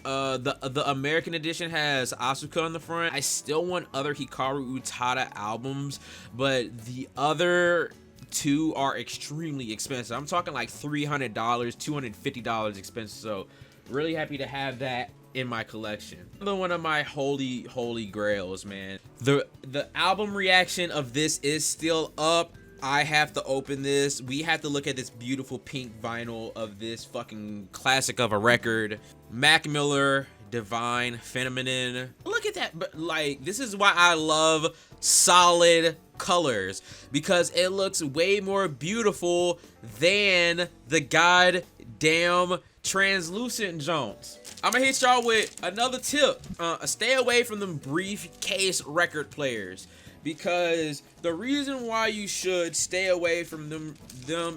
American edition has Asuka on the front. I still want other Hikaru Utada albums, but the other two are extremely expensive. I'm talking like $300, $250 expensive. So really happy to have that in my collection. Another one of my holy grails, man. The album reaction of this is still up. I have to open this. We have to look at this beautiful pink vinyl of this fucking classic of a record. Mac Miller, Divine Feminine. Look at that. But like, this is why I love solid colors, because it looks way more beautiful than the goddamn translucent Jones. I'm gonna hit y'all with another tip. Stay away from them briefcase record players, because the reason why you should stay away from them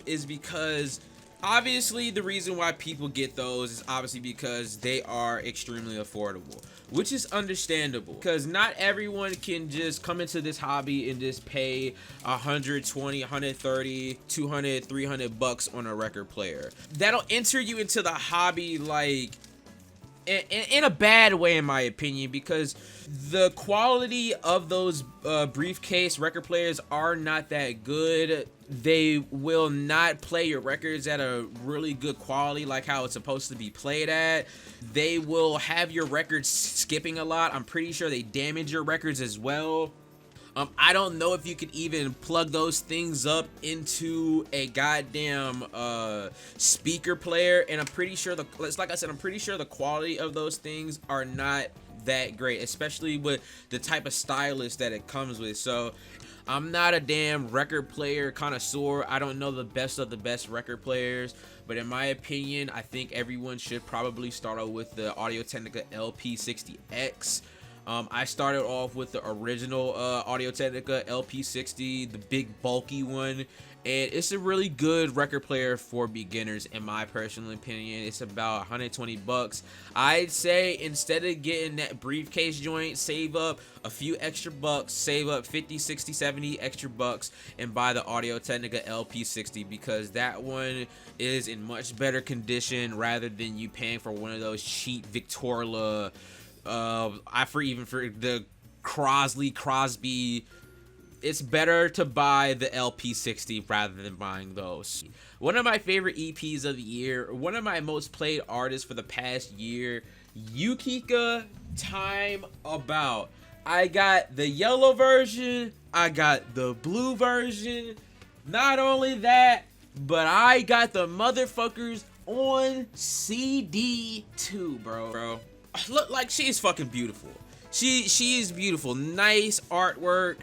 is because obviously the reason why people get those is obviously because they are extremely affordable. which is understandable because not everyone can just come into this hobby and just pay 120, 130, 200, 300 bucks on a record player. That'll enter you into the hobby like in a bad way, in my opinion, because the quality of those briefcase record players are not that good. They will not play your records at a really good quality like how it's supposed to be played at. They will have your records skipping a lot. I'm pretty sure they damage your records as well. I don't know if you could even plug those things up into a goddamn speaker player, and I'm pretty sure like I said, I'm pretty sure the quality of those things are not that great, especially with the type of stylus that it comes with. So I'm not a damn record player connoisseur. I don't know the best of the best record players, but in my opinion, I think everyone should probably start out with the Audio-Technica LP60X. I started off with the original Audio-Technica LP60, the big bulky one, and it's a really good record player for beginners in my personal opinion. It's about 120 bucks. I'd say instead of getting that briefcase joint, save up a few extra bucks, save up 50, 60, 70 extra bucks and buy the Audio-Technica LP60 because that one is in much better condition rather than you paying for one of those cheap Victrola for the Crosby. It's better to buy the LP60 rather than buying those. One of my favorite EPs of the year, one of my most played artists for the past year, Yukika Time About. I got the yellow version, I got the blue version. Not only that, but I got the motherfuckers on CD too, bro. Look, like, she's fucking beautiful. She is beautiful. Nice artwork.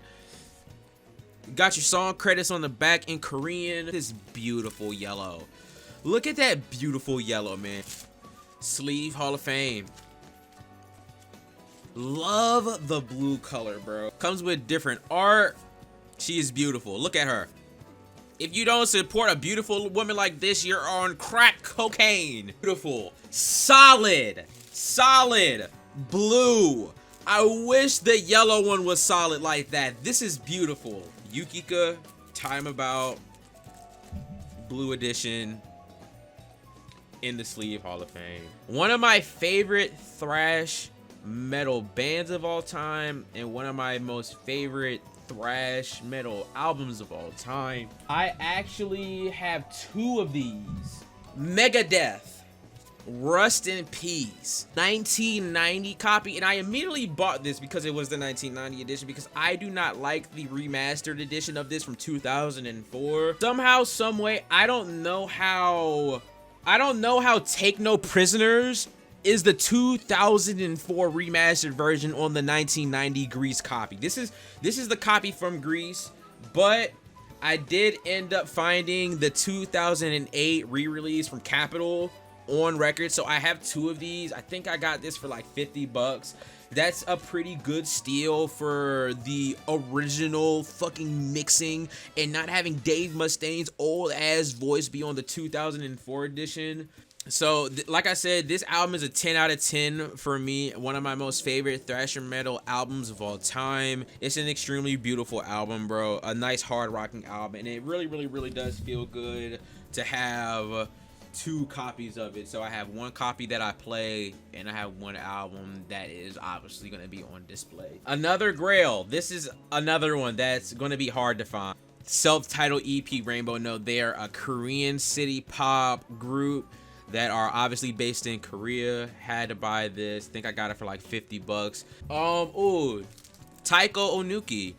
Got your song credits on the back in Korean. This beautiful yellow. Look at that beautiful yellow, man. Sleeve Hall of Fame. Love the blue color, bro. Comes with different art. She is beautiful. Look at her. If you don't support a beautiful woman like this, you're on crack cocaine. Beautiful. Solid blue. I wish the yellow one was solid like that. This is beautiful. Yukika Time About Blue Edition in the Sleeve Hall of Fame. One of my favorite thrash metal bands of all time and one of my most favorite thrash metal albums of all time. I actually have two of these. Megadeth, Rust in Peace, 1990 copy, and I immediately bought this because it was the 1990 edition because I do not like the remastered edition of this from 2004. Somehow, some way, I don't know how Take No Prisoners is the 2004 remastered version on the 1990 Grease copy. This is the copy from Grease, but I did end up finding the 2008 re-release from Capitol on record, so I have two of these. I think I got this for like 50 bucks. That's a pretty good steal for the original fucking mixing and not having Dave Mustaine's old ass voice be on the 2004 edition. So like I said, this album is a 10 out of 10 for me. One of my most favorite thrasher metal albums of all time. It's an extremely beautiful album, bro. A nice hard rocking album, and it really does feel good to have two copies of it. So I have one copy that I play and I have one album that is obviously going to be on display. Another Grail. This is another one that's going to be hard to find. Self-titled EP, Rainbow Note. They are a Korean city pop group that are obviously based in Korea. Had to buy this. Think I got it for like 50 bucks. Taiko Onuki.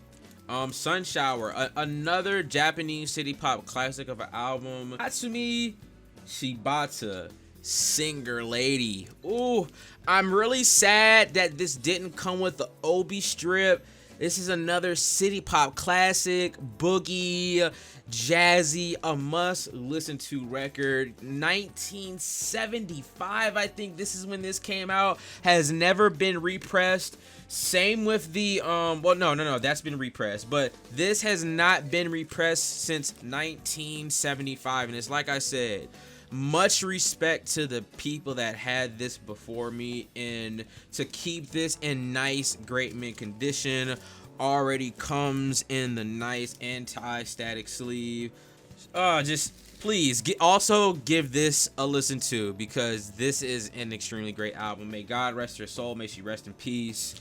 Sun Shower. Another Japanese city pop classic of an album. Hatsumi Shibata, Singer Lady. Ooh, I'm really sad that this didn't come with the Obi strip. This is another city pop classic, boogie, jazzy, a must listen to record. 1975, I think this is when this came out. Has never been repressed. Same with the well, no, that's been repressed, but this has not been repressed since 1975, and it's like I said, much respect to the people that had this before me, and to keep this in nice, great mint condition. Already comes in the nice anti-static sleeve. Just please also give this a listen to, because this is an extremely great album. May God rest her soul. May she rest in peace.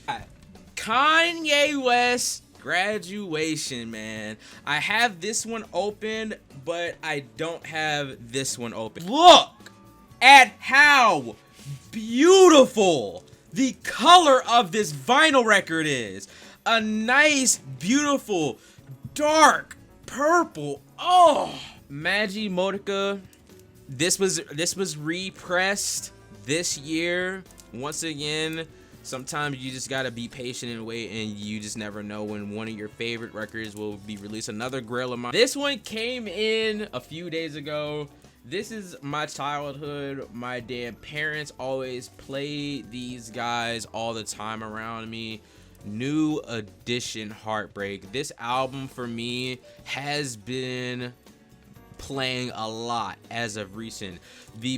Kanye West Graduation, man. I have this one open, but I don't have this one open. Look at how beautiful the color of this vinyl record is. A nice, beautiful, dark purple. Oh, Magi Modica. This was repressed this year. Once again, sometimes you just gotta be patient and wait, and you just never know when one of your favorite records will be released. Another Grail of mine. This one came in a few days ago. This is my childhood. My damn parents always played these guys all the time around me. New Edition Heartbreak. This album for me has been playing a lot as of recent. The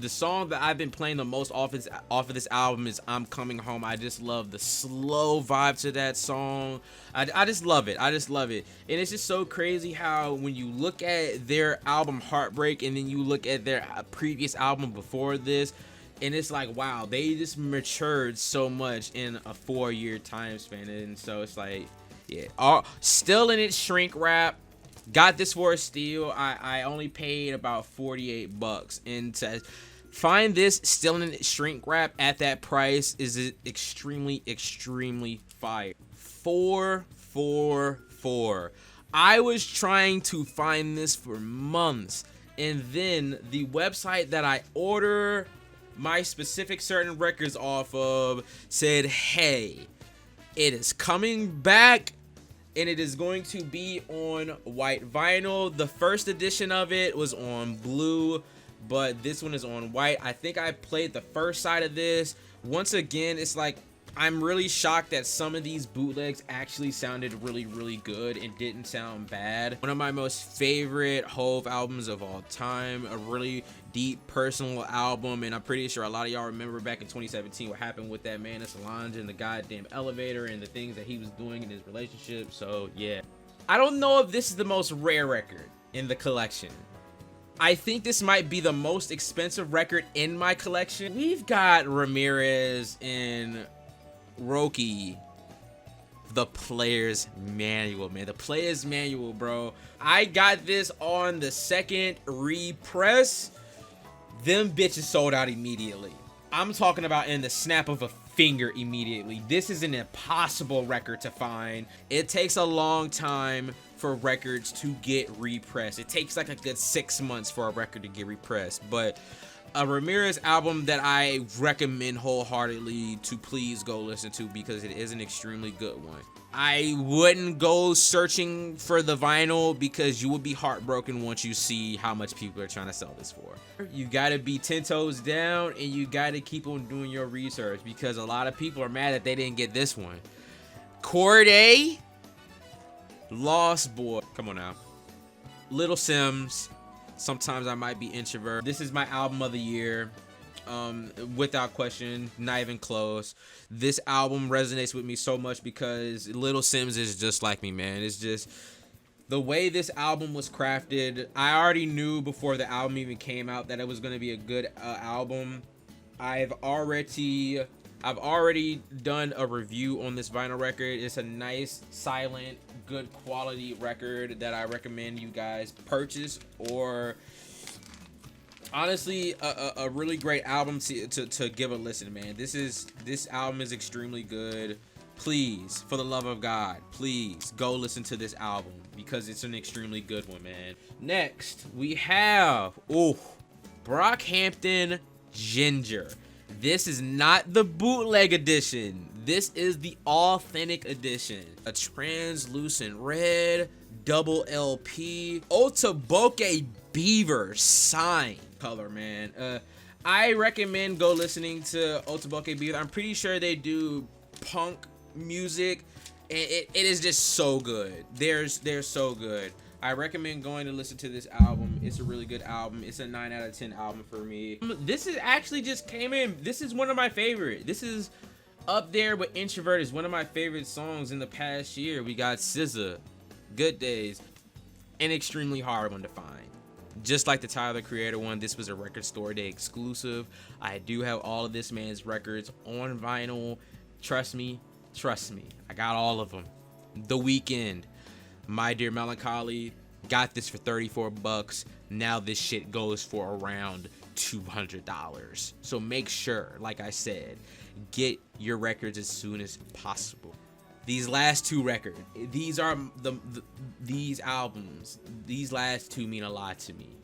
song that I've been playing the most off of this album is I'm Coming Home. I just love the slow vibe to that song. I just love it. I just love it. And it's just so crazy how when you look at their album Heartbreak and then you look at their previous album before this, and it's like, wow, they just matured so much in a 4-year time span. And so it's like, yeah, still in its shrink wrap. Got this for a steal. I only paid about $48, and to find this still in its shrink wrap at that price is extremely fire. 444. I was trying to find this for months, and then the website that I order my specific certain records off of said, hey, it is coming back, and it is going to be on white vinyl. The first edition of it was on blue, but this one is on white. I think I played the first side of this. Once again, it's like, I'm really shocked that some of these bootlegs actually sounded really good and didn't sound bad. One of my most favorite Hove albums of all time, a really deep personal album, and I'm pretty sure a lot of y'all remember back in 2017 what happened with that man in Solange and the goddamn elevator and the things that he was doing in his relationship. So yeah, I don't know if this is the most rare record in the collection. I think this might be the most expensive record in my collection. We've got Ramirez and Roki, the Player's Manual, man. The Player's Manual, bro. I got this on the second repress. Them bitches sold out immediately. I'm talking about in the snap of a finger immediately. This is an impossible record to find. It takes a long time for records to get repressed. It takes like a good 6 months for a record to get repressed. But a Ramirez album that I recommend wholeheartedly to please go listen to, because it is an extremely good one. I wouldn't go searching for the vinyl, because you will be heartbroken once you see how much people are trying to sell this for. You gotta be 10 toes down, and you gotta keep on doing your research, because a lot of people are mad that they didn't get this one. Corday, Lost Boy, come on now. Little Sims, Sometimes I Might Be Introvert. This is my album of the year. Without question, not even close. This album resonates with me so much because Little Sims is just like me, man. It's just the way this album was crafted. I already knew before the album even came out that it was going to be a good album. I've already done a review on this vinyl record. It's a nice, silent, good quality record that I recommend you guys purchase, or honestly a really great album to give a listen, man. This album is extremely good. Please, for the love of God, please go listen to this album, because it's an extremely good one, man. Next we have Brockhampton Ginger. This is not the bootleg edition. This is the authentic edition. A translucent red double LP Otoboke Beaver sign color, man. I recommend go listening to Otoboke Beaver. I'm pretty sure they do punk music, and it is just so good. They're so good. I recommend going to listen to this album. It's a really good album. It's a 9 out of 10 album for me. This is actually just came in. This is one of my favorite. This is up there with Introvert is one of my favorite songs in the past year. We got SZA, Good Days, an extremely hard one to find. Just like the Tyler the Creator one, this was a Record Store Day exclusive. I do have all of this man's records on vinyl. Trust me, I got all of them. The Weeknd, My Dear Melancholy, got this for 34 bucks. Now this shit goes for around $200. So make sure, like I said, get your records as soon as possible. These last two records, these are these albums, these last two mean a lot to me.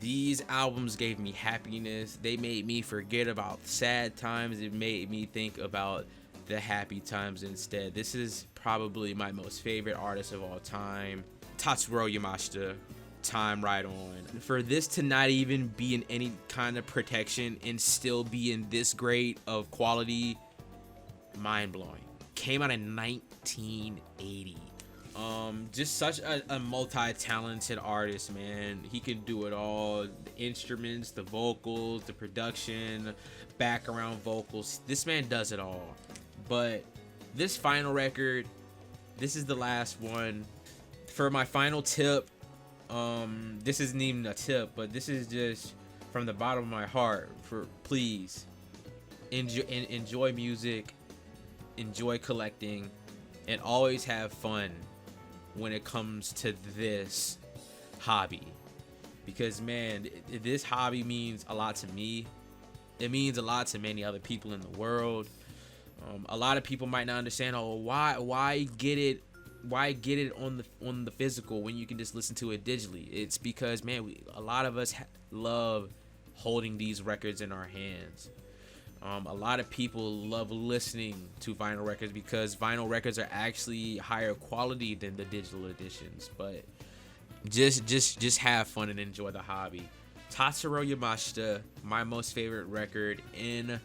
These albums gave me happiness. They made me forget about sad times. It made me think about the happy times instead. This is probably my most favorite artist of all time, Tatsuro Yamashita. Time Right On. For this to not even be in any kind of protection and still be in this great of quality, mind-blowing. Came out in 1980. Just such a multi-talented artist, man. He can do it all. The instruments, the vocals, the production, background vocals. This man does it all. But this final record, this is the last one. For my final tip, this isn't even a tip, but this is just from the bottom of my heart. Please enjoy music, enjoy collecting, and always have fun when it comes to this hobby. Because man, this hobby means a lot to me. It means a lot to many other people in the world. A lot of people might not understand, why get it on the physical when you can just listen to it digitally. It's because, man, a lot of us love holding these records in our hands. A lot of people love listening to vinyl records because vinyl records are actually higher quality than the digital editions. But just have fun and enjoy the hobby. Tatsuro Yamashita, my most favorite record in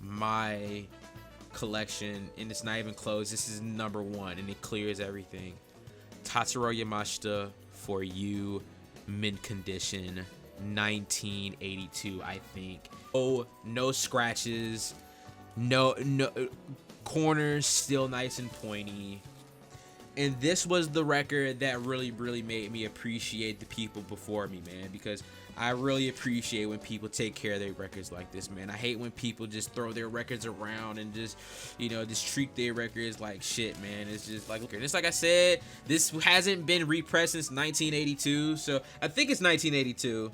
my collection, and it's not even close. This is number one, and it clears everything. Tatsuro Yamashita, For You, mint condition, 1982, I think. Oh, no scratches, no corners, still nice and pointy. And this was the record that really made me appreciate the people before me, man, because I really appreciate when people take care of their records like this, man. I hate when people just throw their records around and just treat their records like shit, man. It's just like, okay, just like I said, this hasn't been repressed since 1982, so I think it's 1982.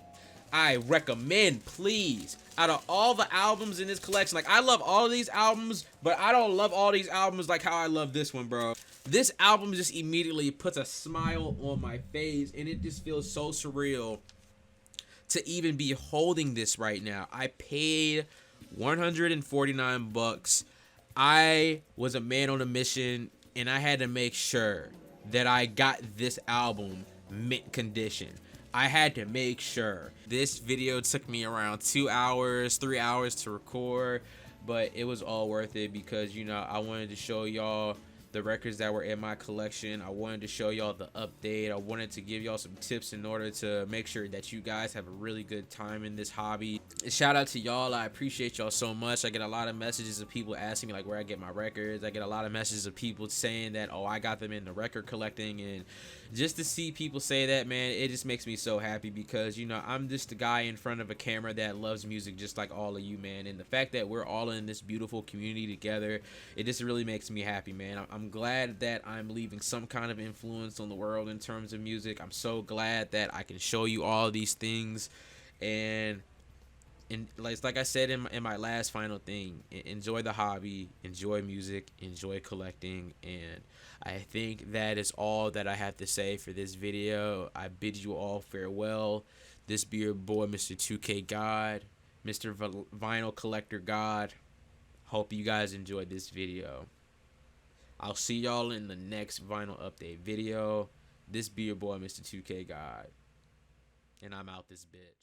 I recommend, please, out of all the albums in this collection, like, I love all of these albums, but I don't love all these albums like how I love this one, bro. This album just immediately puts a smile on my face, and it just feels so surreal to even be holding this right now. I paid 149 bucks. I was a man on a mission, and I had to make sure that I got this album mint condition. I had to make sure. This video took me around 2 hours, 3 hours to record, but it was all worth it because, I wanted to show y'all the records that were in my collection. I wanted to show y'all the update. I wanted to give y'all some tips in order to make sure that you guys have a really good time in this hobby. Shout out to y'all. I appreciate y'all so much. I get a lot of messages of people asking me like where I get my records. I get a lot of messages of people saying that, oh, I got them in the record collecting, and just to see people say that, man, it just makes me so happy because, I'm just a guy in front of a camera that loves music just like all of you, man. And the fact that we're all in this beautiful community together, it just really makes me happy, man. I'm glad that I'm leaving some kind of influence on the world in terms of music. I'm so glad that I can show you all these things. And like I said in my last final thing, enjoy the hobby, enjoy music, enjoy collecting, and I think that is all that I have to say for this video. I bid you all farewell. This be your boy, Mr. 2K God, Mr. Vinyl Collector God. Hope you guys enjoyed this video. I'll see y'all in the next vinyl update video. This be your boy, Mr. 2K God, and I'm out this bitch.